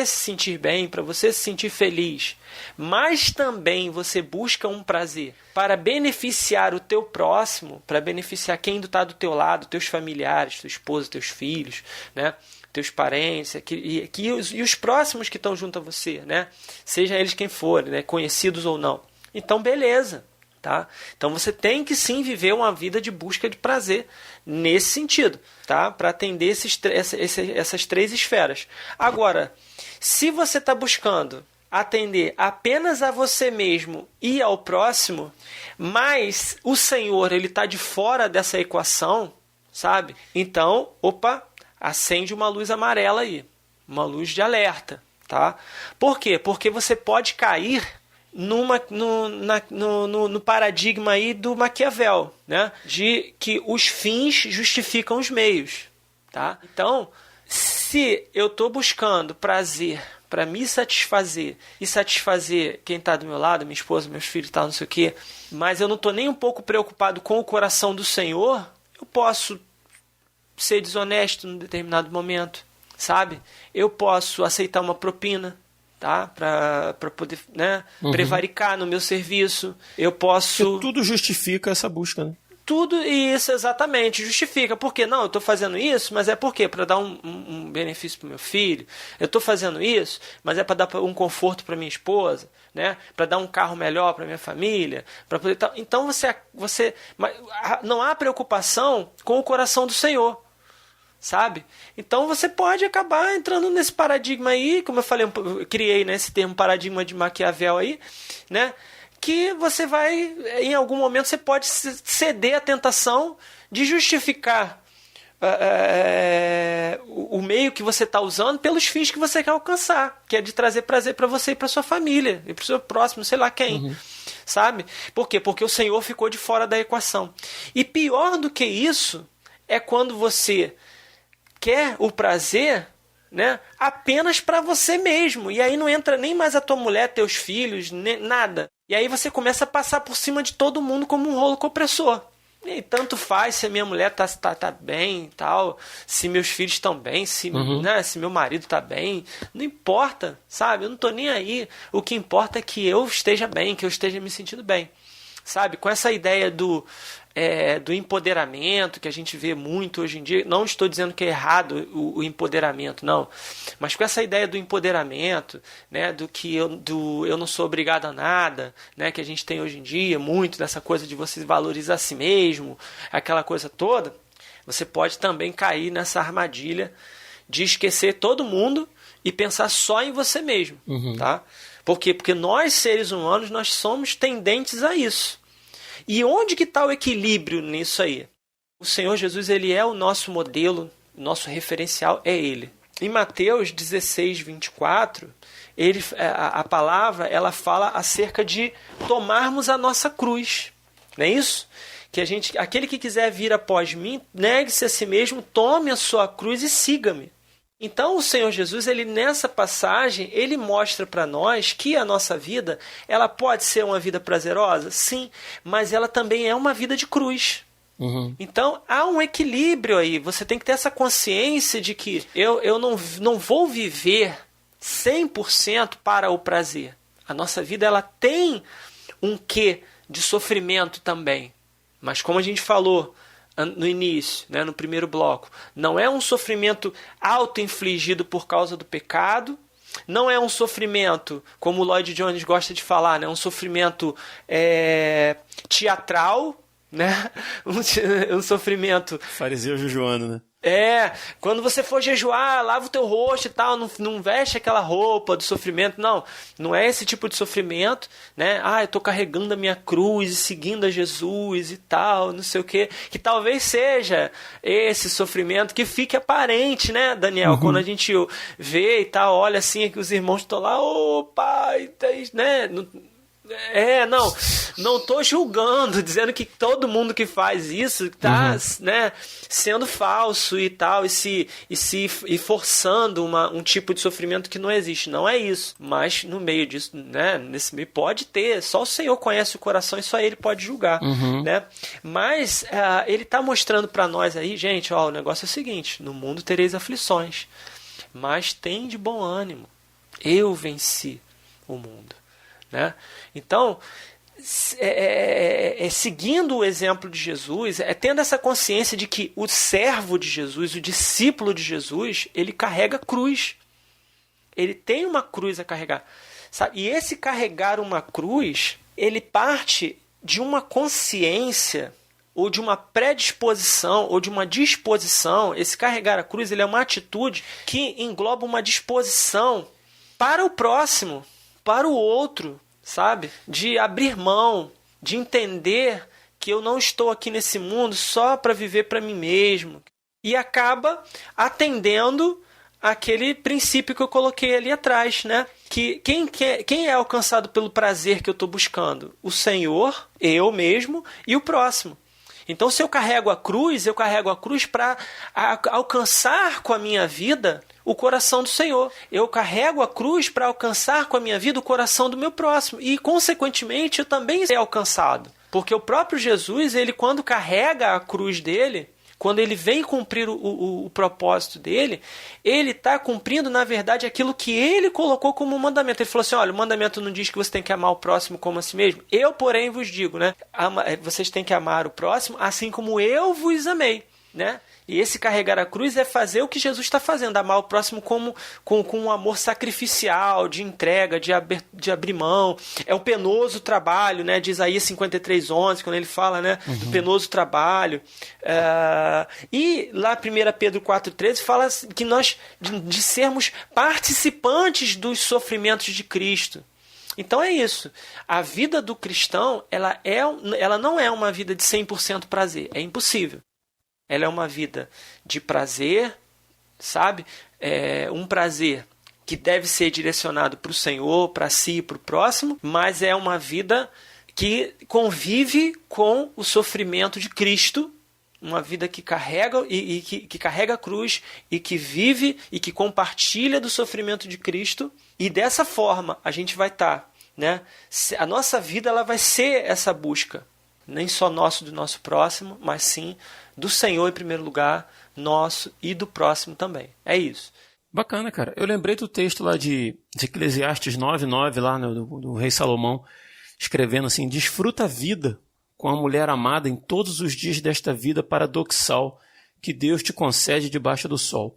se sentir bem, para você se sentir feliz, mas também você busca um prazer para beneficiar o teu próximo, para beneficiar quem está do teu lado, teus familiares, tua esposa, teus filhos, né? Teus parentes e os próximos que estão junto a você, né? Seja eles quem forem, né? Conhecidos ou não. Então, beleza. Tá? Então você tem que sim viver uma vida de busca de prazer nesse sentido, tá? Para atender essas três esferas. Agora, se você está buscando atender apenas a você mesmo e ao próximo, mas o Senhor ele está de fora dessa equação, sabe? Então, acende uma luz amarela aí, uma luz de alerta, tá? Por quê? Porque você pode cair no paradigma aí do Maquiavel, né? De que os fins justificam os meios, tá? Então, se eu estou buscando prazer para me satisfazer e satisfazer quem está do meu lado, minha esposa, meus filhos, tal, não sei o quê, mas eu não estou nem um pouco preocupado com o coração do Senhor, eu posso ser desonesto num determinado momento, sabe? Eu posso aceitar uma propina, tá? Para poder, né, prevaricar no meu serviço. Eu posso... Porque tudo justifica essa busca, né? Tudo isso, exatamente, justifica. Por quê? Não, eu estou fazendo isso, mas é por quê? Para dar um benefício para o meu filho. Eu estou fazendo isso, mas é para dar um conforto para minha esposa, né? Para dar um carro melhor para minha família. Para poder... Então, você não há preocupação com o coração do Senhor. sabe? Então você pode acabar entrando nesse paradigma aí, como eu falei, eu criei, né, esse termo paradigma de Maquiavel aí, né? Que você vai, em algum momento, você pode ceder à tentação de justificar o meio que você está usando pelos fins que você quer alcançar, que é de trazer prazer para você e para sua família, e para o seu próximo, sei lá quem, sabe? Por quê? Porque o Senhor ficou de fora da equação. E pior do que isso é quando você quer o prazer, né, apenas para você mesmo, e aí não entra nem mais a tua mulher, teus filhos, nada. E aí você começa a passar por cima de todo mundo como um rolo compressor. E tanto faz se a minha mulher tá bem e tal, se meus filhos estão bem, se meu marido tá bem, não importa, sabe? Eu não tô nem aí. O que importa é que eu esteja bem, que eu esteja me sentindo bem, sabe? Com essa ideia do empoderamento que a gente vê muito hoje em dia, não estou dizendo que é errado o empoderamento, não, mas com essa ideia do empoderamento, né, do que eu não sou obrigado a nada, né, que a gente tem hoje em dia, muito dessa coisa de você valorizar a si mesmo, aquela coisa toda, você pode também cair nessa armadilha de esquecer todo mundo e pensar só em você mesmo, tá? Por quê? Porque nós, seres humanos, nós somos tendentes a isso. E onde que está o equilíbrio nisso aí? O Senhor Jesus, ele é o nosso modelo, o nosso referencial é ele. Em Mateus 16, 24, a palavra ela fala acerca de tomarmos a nossa cruz. Não é isso? Que aquele que quiser vir após mim, negue-se a si mesmo, tome a sua cruz e siga-me. Então o Senhor Jesus, ele nessa passagem, ele mostra para nós que a nossa vida, ela pode ser uma vida prazerosa? Sim, mas ela também é uma vida de cruz. Então há um equilíbrio aí, você tem que ter essa consciência de que eu não vou viver 100% para o prazer. A nossa vida ela tem um quê de sofrimento também, mas como a gente falou no início, né, no primeiro bloco, não é um sofrimento auto-infligido por causa do pecado, não é um sofrimento, como o Lloyd Jones gosta de falar, né, um sofrimento teatral, né, um sofrimento... Fariseu jejuando, né? Quando você for jejuar, lava o teu rosto e tal, não veste aquela roupa do sofrimento, não é esse tipo de sofrimento, né? Eu tô carregando a minha cruz e seguindo a Jesus e tal, não sei o que talvez seja esse sofrimento que fique aparente, né, Daniel? Quando a gente vê e tal, olha assim, que os irmãos estão lá, pai, né? Não tô julgando, dizendo que todo mundo que faz isso tá, né, sendo falso e tal, e forçando um tipo de sofrimento que não existe. Não é isso. Mas no meio disso, né, nesse meio pode ter, só o Senhor conhece o coração e só Ele pode julgar, né? Mas Ele tá mostrando para nós aí, gente, o negócio é o seguinte: no mundo tereis aflições, mas tem de bom ânimo. Eu venci o mundo. Né? Então, seguindo o exemplo de Jesus, tendo essa consciência de que o servo de Jesus, o discípulo de Jesus, ele carrega cruz. Ele tem uma cruz a carregar. Sabe? E esse carregar uma cruz, ele parte de uma consciência, ou de uma predisposição, ou de uma disposição. Esse carregar a cruz, ele é uma atitude que engloba uma disposição para o próximo, para o outro, sabe? De abrir mão, de entender que eu não estou aqui nesse mundo só para viver para mim mesmo. E acaba atendendo aquele princípio que eu coloquei ali atrás, né? Que quem é alcançado pelo prazer que eu estou buscando? O Senhor, eu mesmo e o próximo. Então, se eu carrego a cruz para alcançar com a minha vida o coração do Senhor. Eu carrego a cruz para alcançar com a minha vida o coração do meu próximo. E, consequentemente, eu também serei alcançado. Porque o próprio Jesus, ele quando carrega a cruz dele, quando ele vem cumprir o propósito dele, ele está cumprindo, na verdade, aquilo que ele colocou como mandamento. Ele falou assim, olha, o mandamento não diz que você tem que amar o próximo como a si mesmo. Eu, porém, vos digo, né? Vocês têm que amar o próximo assim como eu vos amei. né? E esse carregar a cruz é fazer o que Jesus está fazendo, amar o próximo com um amor sacrificial, de entrega, de abrir mão. É um penoso trabalho, né? De Isaías 53:11, quando ele fala, né? Do penoso trabalho. E lá 1 Pedro 4:13 fala que nós de sermos participantes dos sofrimentos de Cristo. Então é isso. A vida do cristão, ela não é uma vida de 100% prazer. É impossível. Ela é uma vida de prazer, sabe? Um prazer que deve ser direcionado para o Senhor, para si e para o próximo, mas é uma vida que convive com o sofrimento de Cristo, uma vida que carrega que carrega a cruz e que vive e que compartilha do sofrimento de Cristo, e dessa forma a gente vai estar, né? A nossa vida ela vai ser essa busca, nem só do nosso próximo, mas sim do Senhor em primeiro lugar, nosso e do próximo também. É isso. Bacana, cara. Eu lembrei do texto lá de Eclesiastes 9:9, lá do rei Salomão, escrevendo assim: desfruta a vida com a mulher amada em todos os dias desta vida paradoxal que Deus te concede debaixo do sol.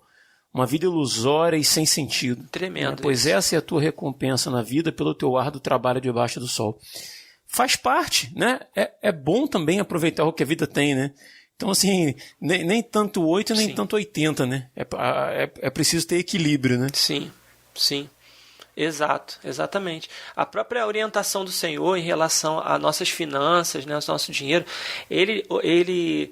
Uma vida ilusória e sem sentido. Tremendo. Pois essa é a tua recompensa na vida pelo teu árduo trabalho debaixo do sol. Faz parte, né? É bom também aproveitar o que a vida tem, né? Então, assim, nem tanto 8, nem tanto 80, né? É preciso ter equilíbrio, né? Sim. Exato, exatamente. A própria orientação do Senhor em relação às nossas finanças, né, ao nosso dinheiro, e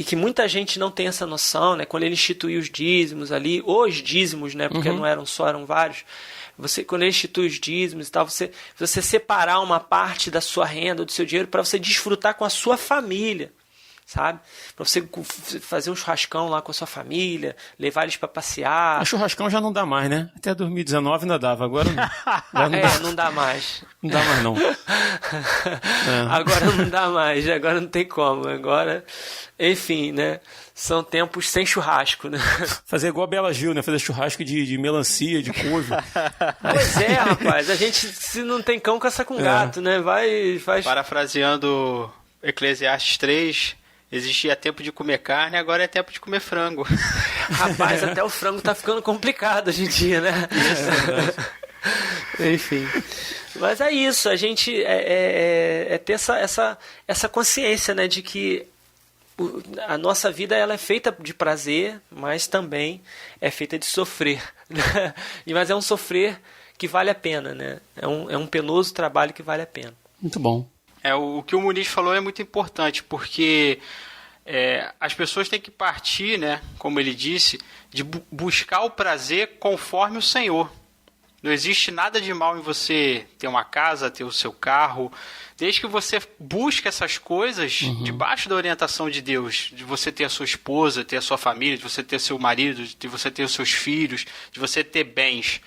que muita gente não tem essa noção, né? Quando ele instituiu os dízimos ali, os dízimos, né? Porque não eram só, eram vários. Quando ele institui os dízimos e tal, você separar uma parte da sua renda, do seu dinheiro, para você desfrutar com a sua família, sabe? Para você fazer um churrascão lá com a sua família, levar eles para passear. O churrascão já não dá mais, né? Até 2019 ainda dava, agora não. Não dá mais. Não dá mais, não. Agora não dá mais, agora não tem como. Agora, enfim, né? São tempos sem churrasco, né? Fazer igual a Bela Gil, né? Fazer churrasco de melancia, de couve. Pois é, rapaz. A gente, se não tem cão, caça com gato, né? Faz... Parafraseando Eclesiastes 3... existia tempo de comer carne, agora é tempo de comer frango. Rapaz, até o frango tá ficando complicado hoje em dia, né? Enfim. Mas é isso, a gente ter essa consciência, né, de que a nossa vida ela é feita de prazer, mas também é feita de sofrer. Né? Mas é um sofrer que vale a pena, né? É um penoso trabalho que vale a pena. Muito bom. O que o Muniz falou é muito importante, porque as pessoas têm que partir, né, como ele disse, de buscar o prazer conforme o Senhor. Não existe nada de mal em você ter uma casa, ter o seu carro, desde que você busque essas coisas debaixo da orientação de Deus, de você ter a sua esposa, ter a sua família, de você ter seu marido, de você ter os seus filhos, de você ter bens.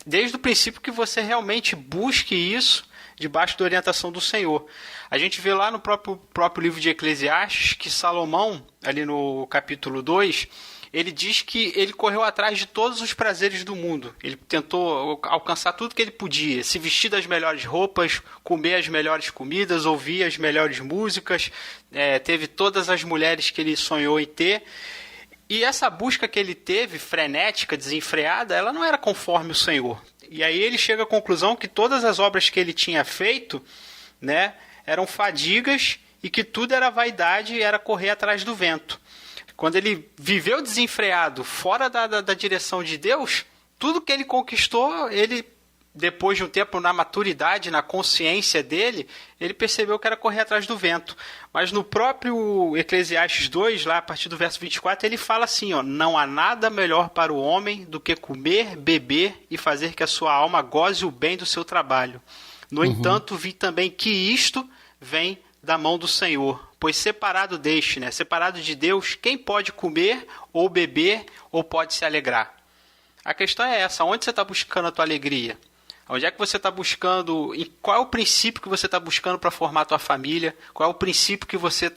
Desde o princípio que você realmente busque isso debaixo da orientação do Senhor. A gente vê lá no próprio livro de Eclesiastes que Salomão, ali no capítulo 2, ele diz que ele correu atrás de todos os prazeres do mundo. Ele tentou alcançar tudo que ele podia, se vestir das melhores roupas, comer as melhores comidas, ouvir as melhores músicas, teve todas as mulheres que ele sonhou em ter. E essa busca que ele teve, frenética, desenfreada, ela não era conforme o Senhor. E aí ele chega à conclusão que todas as obras que ele tinha feito, né, eram fadigas e que tudo era vaidade e era correr atrás do vento. Quando ele viveu desenfreado, fora da direção de Deus, tudo que ele conquistou, ele, depois de um tempo, na maturidade, na consciência dele, ele percebeu que era correr atrás do vento. Mas no próprio Eclesiastes 2, lá a partir do verso 24, ele fala assim, não há nada melhor para o homem do que comer, beber e fazer que a sua alma goze o bem do seu trabalho. No entanto, vi também que isto vem da mão do Senhor, pois separado deste, né, separado de Deus, quem pode comer ou beber ou pode se alegrar? A questão é essa, onde você está buscando a tua alegria? Onde é que você está buscando, e qual é o princípio que você está buscando para formar a tua família? Qual é o princípio que você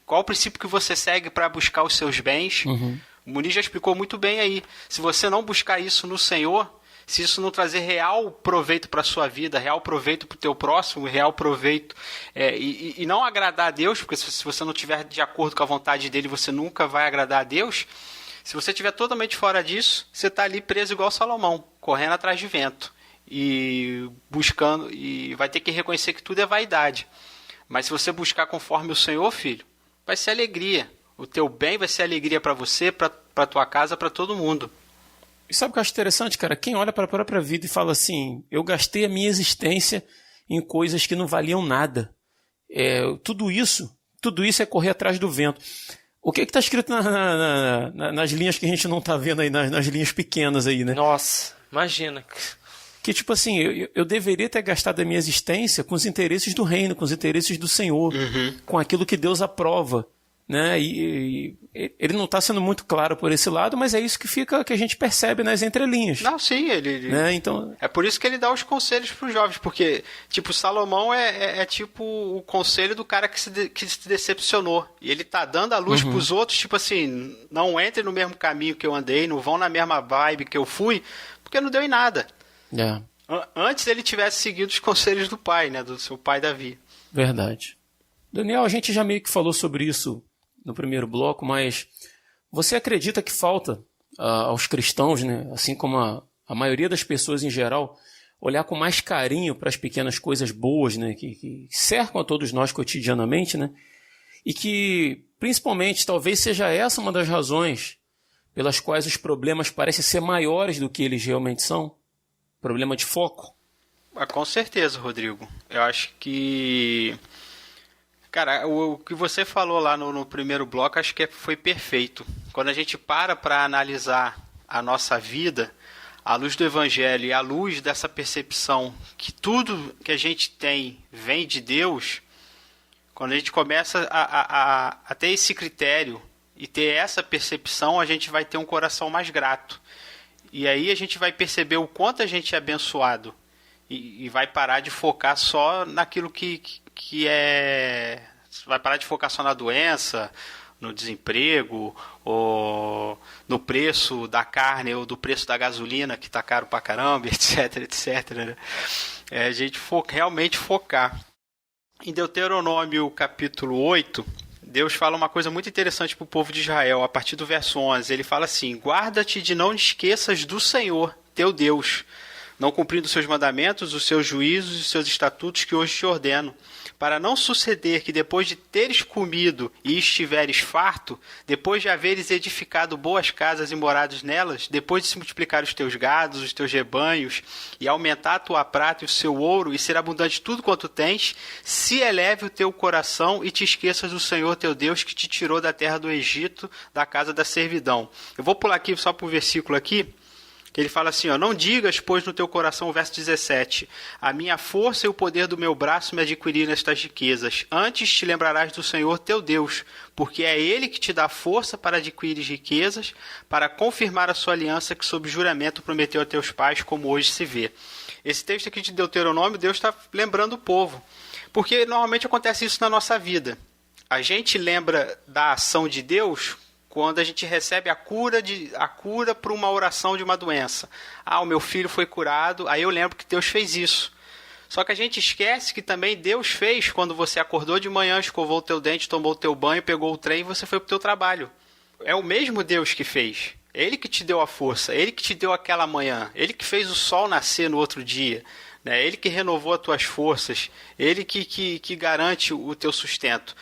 qual é o princípio que você segue para buscar os seus bens? O Muniz já explicou muito bem aí. Se você não buscar isso no Senhor, se isso não trazer real proveito para a sua vida, real proveito para o teu próximo, real proveito, e não agradar a Deus, porque se você não estiver de acordo com a vontade dele, você nunca vai agradar a Deus. Se você estiver totalmente fora disso, você está ali preso igual Salomão, correndo atrás de vento e buscando, e vai ter que reconhecer que tudo é vaidade. Mas se você buscar conforme o Senhor, filho, vai ser alegria. O teu bem vai ser alegria para você, para a tua casa, para todo mundo. E sabe o que eu acho interessante, cara? Quem olha para a própria vida e fala assim, eu gastei a minha existência em coisas que não valiam nada. Tudo isso é correr atrás do vento. O que está escrito nas linhas que a gente não está vendo aí, nas linhas pequenas aí, né? Nossa, imagina. Que tipo assim, eu deveria ter gastado a minha existência com os interesses do reino, com os interesses do Senhor, com aquilo que Deus aprova, né? E ele não está sendo muito claro por esse lado, mas é isso que a gente percebe nas entrelinhas. Não, sim, né? Então, é por isso que ele dá os conselhos para os jovens, porque tipo, Salomão é tipo o conselho do cara que se decepcionou, e ele tá dando a luz para os outros, tipo assim, não entrem no mesmo caminho que eu andei, não vão na mesma vibe que eu fui, porque não deu em nada. Antes ele tivesse seguido os conselhos do pai, né, do seu pai Davi. Verdade. Daniel, a gente já meio que falou sobre isso no primeiro bloco, mas você acredita que falta aos cristãos, né, assim como a maioria das pessoas em geral, olhar com mais carinho para as pequenas coisas boas, né, que cercam a todos nós cotidianamente, né, e que, principalmente, talvez seja essa uma das razões pelas quais os problemas parecem ser maiores do que eles realmente são? Problema de foco? Com certeza, Rodrigo. Eu acho que... Cara, o que você falou lá no primeiro bloco, acho que foi perfeito. Quando a gente para analisar a nossa vida, à luz do Evangelho e à luz dessa percepção que tudo que a gente tem vem de Deus, quando a gente começa a ter esse critério e ter essa percepção, a gente vai ter um coração mais grato. E aí a gente vai perceber o quanto a gente é abençoado e vai parar de focar só naquilo que é... Vai parar de focar só na doença, no desemprego, ou no preço da carne, ou do preço da gasolina, que está caro pra caramba, etc, etc. Né? A gente realmente focar. Em Deuteronômio capítulo 8... Deus fala uma coisa muito interessante para o povo de Israel, a partir do verso 11. Ele fala assim: guarda-te de não esqueças do Senhor, teu Deus, não cumprindo os seus mandamentos, os seus juízos e os seus estatutos que hoje te ordeno, para não suceder que depois de teres comido e estiveres farto, depois de haveres edificado boas casas e morados nelas, depois de se multiplicar os teus gados, os teus rebanhos, e aumentar a tua prata e o seu ouro, e ser abundante tudo quanto tens, se eleve o teu coração e te esqueças do Senhor teu Deus, que te tirou da terra do Egito, da casa da servidão. Eu vou pular aqui só para o versículo aqui, que ele fala assim, ó, não digas, pois, no teu coração, o verso 17, a minha força e o poder do meu braço me adquiriram estas riquezas. Antes te lembrarás do Senhor teu Deus, porque é Ele que te dá força para adquirir riquezas, para confirmar a sua aliança que sob juramento prometeu a teus pais, como hoje se vê. Esse texto aqui de Deuteronômio, Deus está lembrando o povo, porque normalmente acontece isso na nossa vida. A gente lembra da ação de Deus quando a gente recebe a cura por uma oração de uma doença. Ah, o meu filho foi curado, aí eu lembro que Deus fez isso. Só que a gente esquece que também Deus fez quando você acordou de manhã, escovou o teu dente, tomou o teu banho, pegou o trem e você foi para o teu trabalho. É o mesmo Deus que fez. Ele que te deu a força, Ele que te deu aquela manhã, Ele que fez o sol nascer no outro dia, né? Ele que renovou as tuas forças, Ele que garante o teu sustento.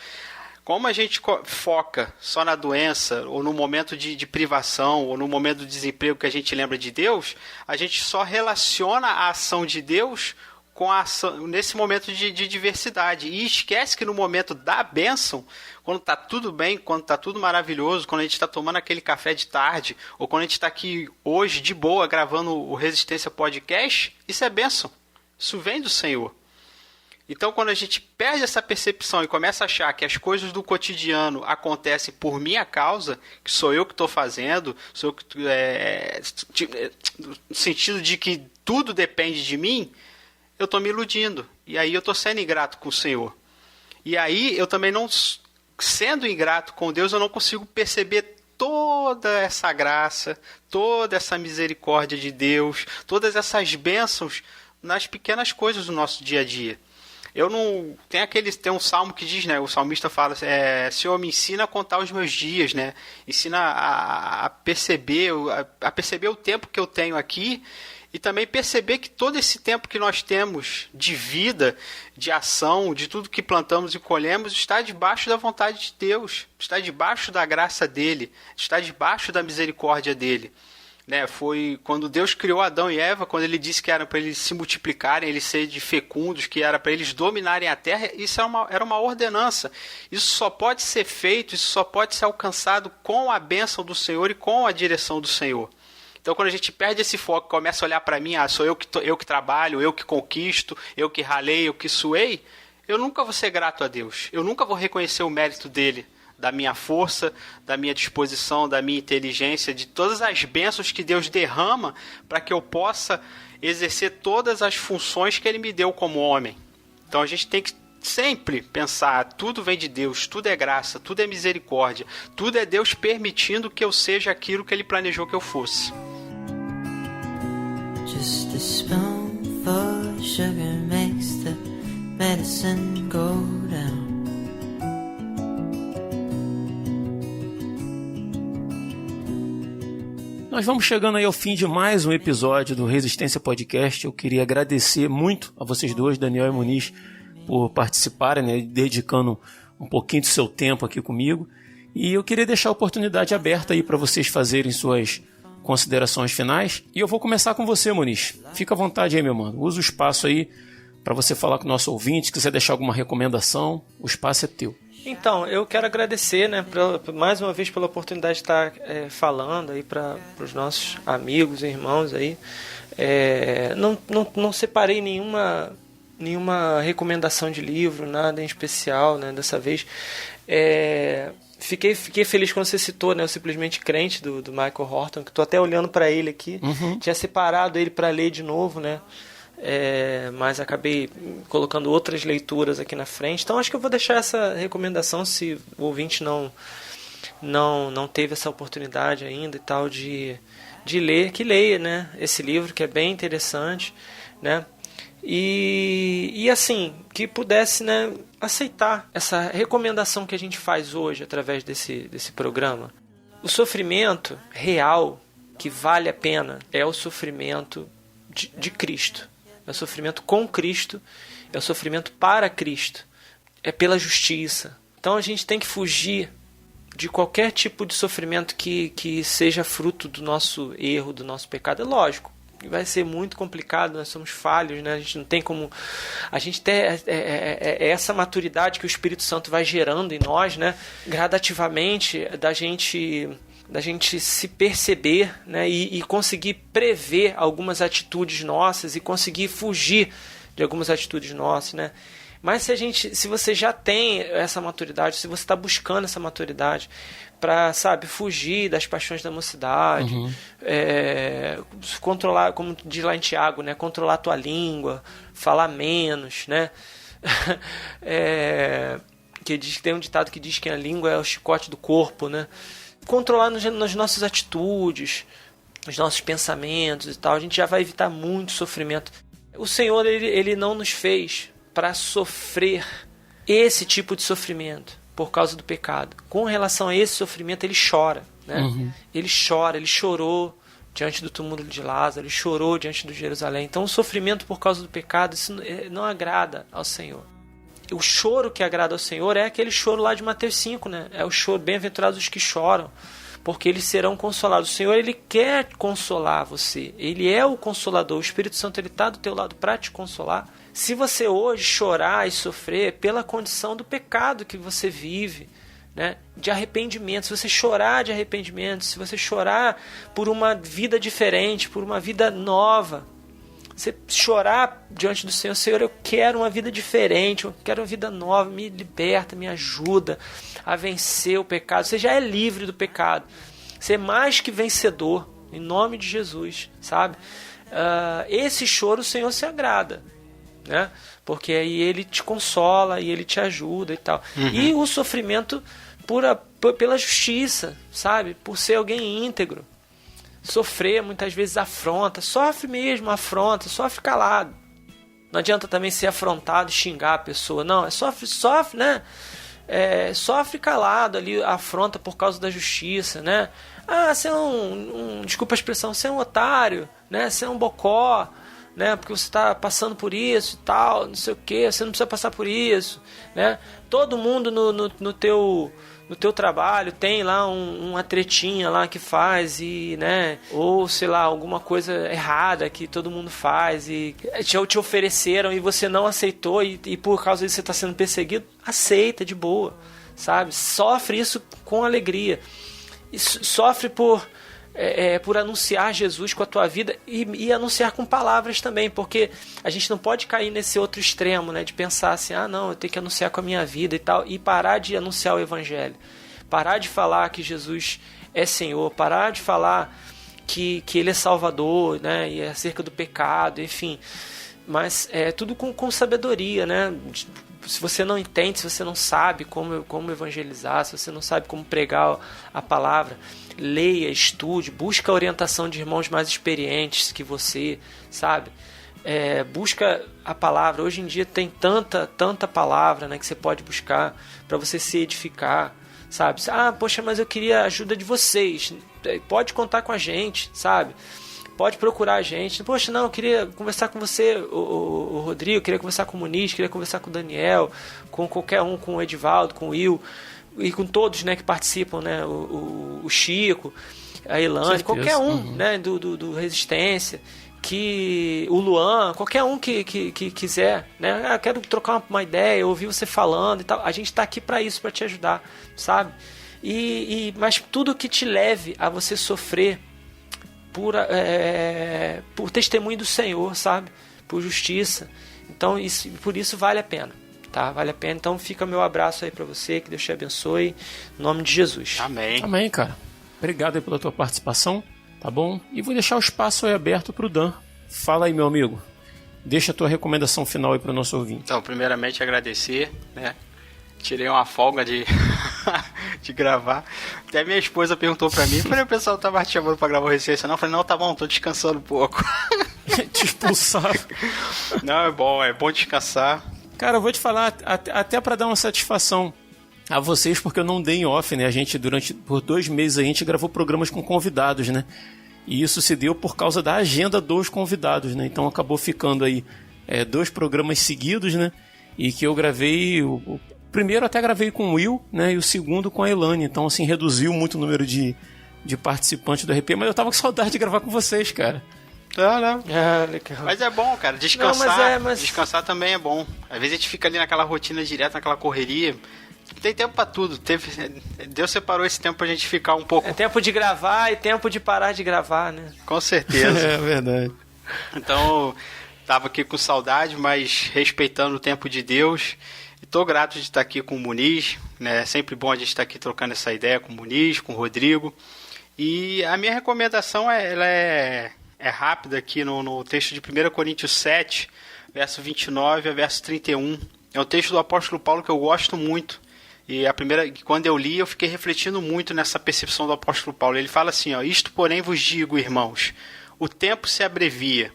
Como a gente foca só na doença, ou no momento de privação, ou no momento do desemprego que a gente lembra de Deus, a gente só relaciona a ação de Deus com a ação, nesse momento de diversidade. E esquece que no momento da bênção, quando está tudo bem, quando está tudo maravilhoso, quando a gente está tomando aquele café de tarde, ou quando a gente está aqui hoje de boa gravando o Resistência Podcast, isso é bênção. Isso vem do Senhor. Então, quando a gente perde essa percepção e começa a achar que as coisas do cotidiano acontecem por minha causa, que sou eu que estou fazendo, no sentido de que tudo depende de mim, eu estou me iludindo. E aí eu estou sendo ingrato com o Senhor. E aí eu também não, sendo ingrato com Deus, eu não consigo perceber toda essa graça, toda essa misericórdia de Deus, todas essas bênçãos nas pequenas coisas do nosso dia a dia. Eu não... Tem um salmo que diz, né? O salmista fala, Senhor, me ensina a contar os meus dias, né? Ensina a perceber o tempo que eu tenho aqui e também perceber que todo esse tempo que nós temos de vida, de ação, de tudo que plantamos e colhemos, está debaixo da vontade de Deus, está debaixo da graça dele, está debaixo da misericórdia dele. Né, foi quando Deus criou Adão e Eva, quando ele disse que era para eles se multiplicarem, eles serem fecundos, que era para eles dominarem a terra, isso era uma ordenança. Isso só pode ser feito, isso só pode ser alcançado com a bênção do Senhor e com a direção do Senhor. Então, quando a gente perde esse foco, começa a olhar para mim, sou eu que trabalho, eu que conquisto, eu que ralei, eu que suei, eu nunca vou ser grato a Deus, eu nunca vou reconhecer o mérito dele, da minha força, da minha disposição, da minha inteligência, de todas as bênçãos que Deus derrama para que eu possa exercer todas as funções que Ele me deu como homem. Então a gente tem que sempre pensar, tudo vem de Deus, tudo é graça, tudo é misericórdia, tudo é Deus permitindo que eu seja aquilo que Ele planejou que eu fosse. Just a spoonful of sugar makes the medicine go down. Nós vamos chegando aí ao fim de mais um episódio do Resistência Podcast. Eu queria agradecer muito a vocês dois, Daniel e Muniz, por participarem, né, dedicando um pouquinho do seu tempo aqui comigo. E eu queria deixar a oportunidade aberta aí para vocês fazerem suas considerações finais. E eu vou começar com você, Muniz. Fica à vontade aí, meu mano. Usa o espaço aí para você falar com o nosso ouvinte. Se quiser deixar alguma recomendação, o espaço é teu. Então, eu quero agradecer, né, mais uma vez pela oportunidade de estar falando aí para os nossos amigos e irmãos aí. Não separei nenhuma recomendação de livro, nada em especial, né, dessa vez. Fiquei feliz quando você citou, né, o Simplesmente Crente do Michael Horton, que estou até olhando para ele aqui. Uhum. Tinha separado ele para ler de novo, né? Mas acabei colocando outras leituras aqui na frente. Então acho que eu vou deixar essa recomendação, se o ouvinte não teve essa oportunidade ainda e tal de ler, que leia, né, esse livro, que é bem interessante, né? E assim, que pudesse, né, aceitar essa recomendação que a gente faz hoje através desse programa. O sofrimento real que vale a pena é o sofrimento de Cristo. É o sofrimento com Cristo, é o sofrimento para Cristo, é pela justiça. Então a gente tem que fugir de qualquer tipo de sofrimento que seja fruto do nosso erro, do nosso pecado. É lógico, vai ser muito complicado, nós somos falhos, né? A gente não tem como... A gente tem essa maturidade que o Espírito Santo vai gerando em nós, né? Gradativamente, da gente se perceber, né, e conseguir prever algumas atitudes nossas e conseguir fugir de algumas atitudes nossas, né? Mas se você já tem essa maturidade, se você está buscando essa maturidade para, fugir das paixões da mocidade, controlar, como diz lá em Tiago, né, controlar a tua língua, falar menos, né? Que tem um ditado que diz que a língua é o chicote do corpo, né? Controlar nas nossas atitudes, nos nossos pensamentos e tal, a gente já vai evitar muito sofrimento. O Senhor, ele não nos fez para sofrer esse tipo de sofrimento por causa do pecado. Com relação a esse sofrimento, ele chora, né? Uhum. Ele chorou diante do túmulo de Lázaro, ele chorou diante de Jerusalém. Então o sofrimento por causa do pecado, isso não agrada ao Senhor. O choro que agrada ao Senhor é aquele choro lá de Mateus 5, né? É o choro, bem-aventurados os que choram, porque eles serão consolados. O Senhor, ele quer consolar você. Ele é o consolador. O Espírito Santo, ele está do teu lado para te consolar. Se você hoje chorar e sofrer pela condição do pecado que você vive, né, de arrependimento, se você chorar de arrependimento, se você chorar por uma vida diferente, por uma vida nova, você chorar diante do Senhor: Senhor, eu quero uma vida diferente, eu quero uma vida nova, me liberta, me ajuda a vencer o pecado. Você já é livre do pecado, você é mais que vencedor, em nome de Jesus, sabe? Esse choro o Senhor se agrada, né? Porque aí ele te consola e ele te ajuda e tal. Uhum. E o sofrimento pela justiça, sabe? Por ser alguém íntegro. Sofrer muitas vezes afronta, sofre mesmo afronta, sofre calado. Não adianta também ser afrontado e xingar a pessoa, não, sofre, né? Sofre calado ali, afronta por causa da justiça, né? Você é desculpa a expressão, você é um otário, né? Você é um bocó, né? Porque você está passando por isso e tal, não sei o que, você não precisa passar por isso, né? Todo mundo no teu trabalho tem lá uma tretinha lá que faz e, né, ou sei lá, alguma coisa errada que todo mundo faz e te ofereceram e você não aceitou e por causa disso você está sendo perseguido, aceita de boa, sabe? Sofre isso com alegria e sofre por anunciar Jesus com a tua vida e anunciar com palavras também, porque a gente não pode cair nesse outro extremo, né, de pensar assim, não, eu tenho que anunciar com a minha vida e tal, e parar de anunciar o evangelho, parar de falar que Jesus é Senhor, parar de falar que Ele é Salvador, né, e é acerca do pecado, enfim, mas tudo com sabedoria, né? Se você não entende, se você não sabe como evangelizar, se você não sabe como pregar a palavra, leia, estude, busca a orientação de irmãos mais experientes que você, sabe? Busca a palavra. Hoje em dia tem tanta palavra, né, que você pode buscar para você se edificar, sabe? Poxa, mas eu queria a ajuda de vocês. Pode contar com a gente, sabe? Pode procurar a gente. Poxa, não, eu queria conversar com você, o Rodrigo, queria conversar com o Muniz, queria conversar com o Daniel, com qualquer um, com o Edivaldo, com o Will, e com todos, né, que participam, né, o Chico, a Elane, qualquer um, né, do Resistência, o Luan, qualquer um que quiser, né, quero trocar uma ideia, ouvir você falando e tal, a gente está aqui para isso, para te ajudar, sabe? Mas tudo que te leve a você sofrer por testemunho do Senhor, sabe? Por justiça. Então, por isso vale a pena, tá? Vale a pena. Então, fica meu abraço aí pra você, que Deus te abençoe, em nome de Jesus. Amém. Amém, cara. Obrigado aí pela tua participação, tá bom? E vou deixar o espaço aí aberto pro Dan. Fala aí, meu amigo. Deixa a tua recomendação final aí pro nosso ouvinte. Então, primeiramente, agradecer, né? Tirei uma folga de gravar. Até minha esposa perguntou pra mim, falei, o pessoal tava te chamando pra gravar o Resistência, não? Eu falei, não, tá bom, tô descansando um pouco. Te expulsar. Não, é bom descansar. Cara, eu vou te falar, até pra dar uma satisfação a vocês, porque eu não dei em off, né? A gente, por 2 meses, a gente gravou programas com convidados, né? E isso se deu por causa da agenda dos convidados, né? Então acabou ficando aí 2 programas seguidos, né? E que eu gravei... O primeiro até gravei com o Will, né? E o segundo com a Elane. Então, assim, reduziu muito o número de participantes do RP. Mas eu tava com saudade de gravar com vocês, cara. Não. Legal. Mas é bom, cara. Descansar. Não, Descansar também é bom. Às vezes a gente fica ali naquela rotina direta, naquela correria. Tem tempo pra tudo. Deus separou esse tempo pra gente ficar um pouco... É tempo de gravar e tempo de parar de gravar, né? Com certeza. É verdade. Então, tava aqui com saudade, mas respeitando o tempo de Deus... Estou grato de estar aqui com o Muniz, né? É sempre bom a gente estar aqui trocando essa ideia com o Muniz, com o Rodrigo. E a minha recomendação ela é rápida aqui no texto de 1 Coríntios 7, verso 29 a verso 31. É um texto do apóstolo Paulo que eu gosto muito. E quando eu li, eu fiquei refletindo muito nessa percepção do apóstolo Paulo. Ele fala assim, isto porém vos digo, irmãos, o tempo se abrevia.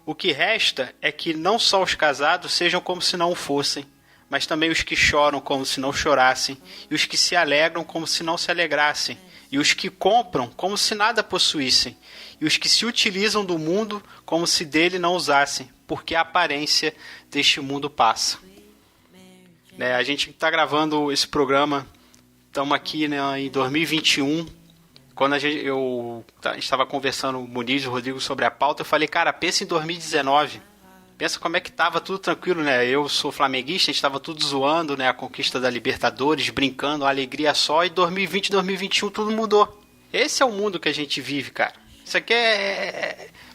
O que resta é que não só os casados sejam como se não o fossem, mas também os que choram como se não chorassem, e os que se alegram como se não se alegrassem, e os que compram como se nada possuíssem, e os que se utilizam do mundo como se dele não usassem, porque a aparência deste mundo passa. A gente está gravando esse programa, estamos aqui, né, em 2021, quando eu estava conversando com o Muniz e o Rodrigo sobre a pauta, eu falei, cara, pensa em 2019, pensa como é que tava tudo tranquilo, né? Eu sou flamenguista, a gente tava tudo zoando, né? A conquista da Libertadores, brincando, a alegria só. E 2020, 2021, tudo mudou. Esse é o mundo que a gente vive, cara. Isso aqui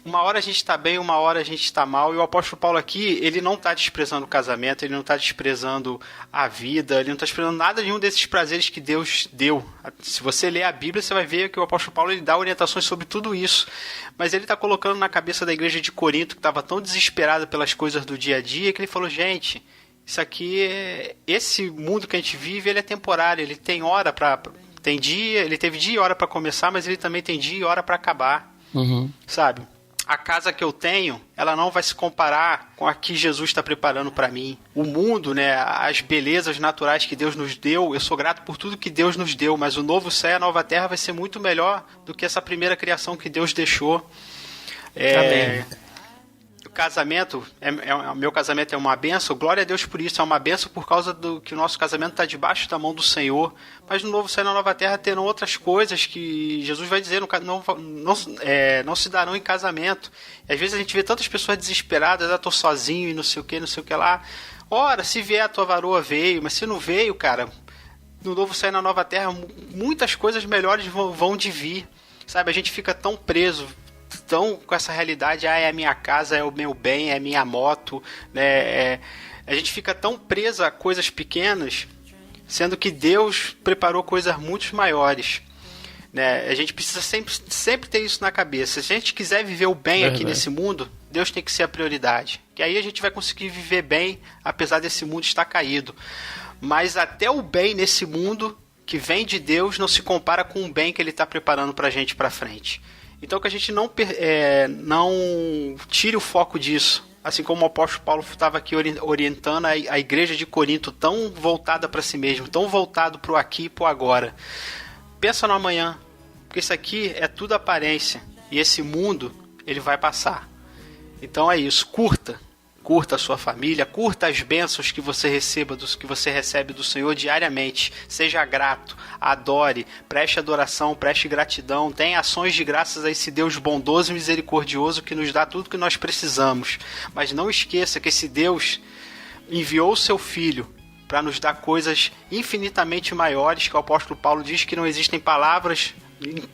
uma hora a gente tá bem, uma hora a gente tá mal. E o apóstolo Paulo aqui, ele não tá desprezando o casamento, ele não tá desprezando a vida, ele não tá desprezando nada de um desses prazeres que Deus deu. Se você ler a Bíblia, você vai ver que o apóstolo Paulo ele dá orientações sobre tudo isso. Mas ele tá colocando na cabeça da igreja de Corinto, que estava tão desesperada pelas coisas do dia a dia, que ele falou, gente, Isso aqui, esse mundo que a gente vive, ele é temporário, ele tem hora para... Tem dia, ele teve dia e hora para começar, mas ele também tem dia e hora para acabar, sabe? A casa que eu tenho, ela não vai se comparar com a que Jesus está preparando para mim. O mundo, né, as belezas naturais que Deus nos deu, eu sou grato por tudo que Deus nos deu, mas o novo céu e a nova terra vai ser muito melhor do que essa primeira criação que Deus deixou. Amém. O casamento, meu casamento é uma benção, glória a Deus por isso, é uma benção por causa do que o nosso casamento está debaixo da mão do Senhor, mas no novo céu e na nova terra terão outras coisas que Jesus vai dizer, não se darão em casamento. E às vezes a gente vê tantas pessoas desesperadas, estou sozinho e não sei o que lá. Ora, se vier a tua varoa veio, mas se não veio, cara, no novo céu e na nova terra, muitas coisas melhores vão de vir, sabe? A gente fica tão preso, tão com essa realidade, é a minha casa, é o meu bem, é a minha moto, né? A gente fica tão preso a coisas pequenas, sendo que Deus preparou coisas muito maiores, né? A gente precisa sempre ter isso na cabeça. Se a gente quiser viver o bem aqui nesse mundo, Deus tem que ser a prioridade, que aí a gente vai conseguir viver bem, apesar desse mundo estar caído. Mas até o bem nesse mundo que vem de Deus não se compara com o bem que Ele está preparando para a gente para frente. Então que a gente não tire o foco disso. Assim como o apóstolo Paulo estava aqui orientando a igreja de Corinto, tão voltada para si mesmo, tão voltado para o aqui e para o agora. Pensa no amanhã, porque isso aqui é tudo aparência. E esse mundo, ele vai passar. Então é isso, curta a sua família, curta as bênçãos que você recebe do Senhor diariamente. Seja grato, adore, preste adoração, preste gratidão, tenha ações de graças a esse Deus bondoso e misericordioso que nos dá tudo que nós precisamos. Mas não esqueça que esse Deus enviou o seu Filho para nos dar coisas infinitamente maiores, que o apóstolo Paulo diz que não existem palavras,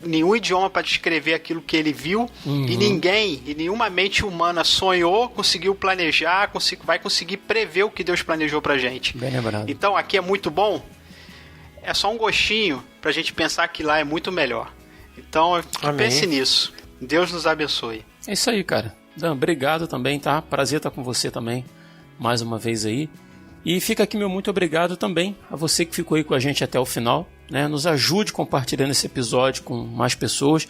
nenhum idioma para descrever aquilo que ele viu, e ninguém, e nenhuma mente humana sonhou, conseguiu planejar, vai conseguir prever o que Deus planejou pra gente. Bem lembrado. Então aqui é muito bom, é só um gostinho pra gente pensar que lá é muito melhor. Então pense nisso. Deus nos abençoe. É isso aí, cara. Dan, obrigado também, tá? Prazer estar com você também, mais uma vez aí. E fica aqui meu muito obrigado também a você que ficou aí com a gente até o final, né? Nos ajude compartilhando esse episódio com mais pessoas.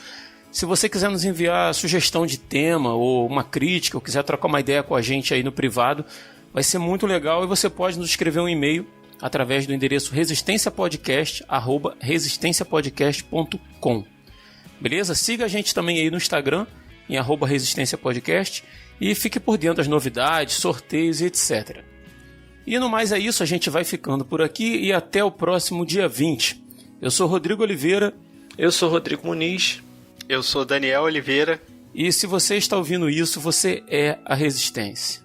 Se você quiser nos enviar sugestão de tema ou uma crítica, ou quiser trocar uma ideia com a gente aí no privado, vai ser muito legal e você pode nos escrever um e-mail através do endereço resistenciapodcast@resistenciapodcast.com. Beleza? Siga a gente também aí no Instagram em @resistenciapodcast e fique por dentro das novidades, sorteios e etc. E no mais é isso, a gente vai ficando por aqui e até o próximo dia 20. Eu sou Rodrigo Oliveira. Eu sou Rodrigo Muniz. Eu sou Daniel Oliveira. E se você está ouvindo isso, você é a Resistência.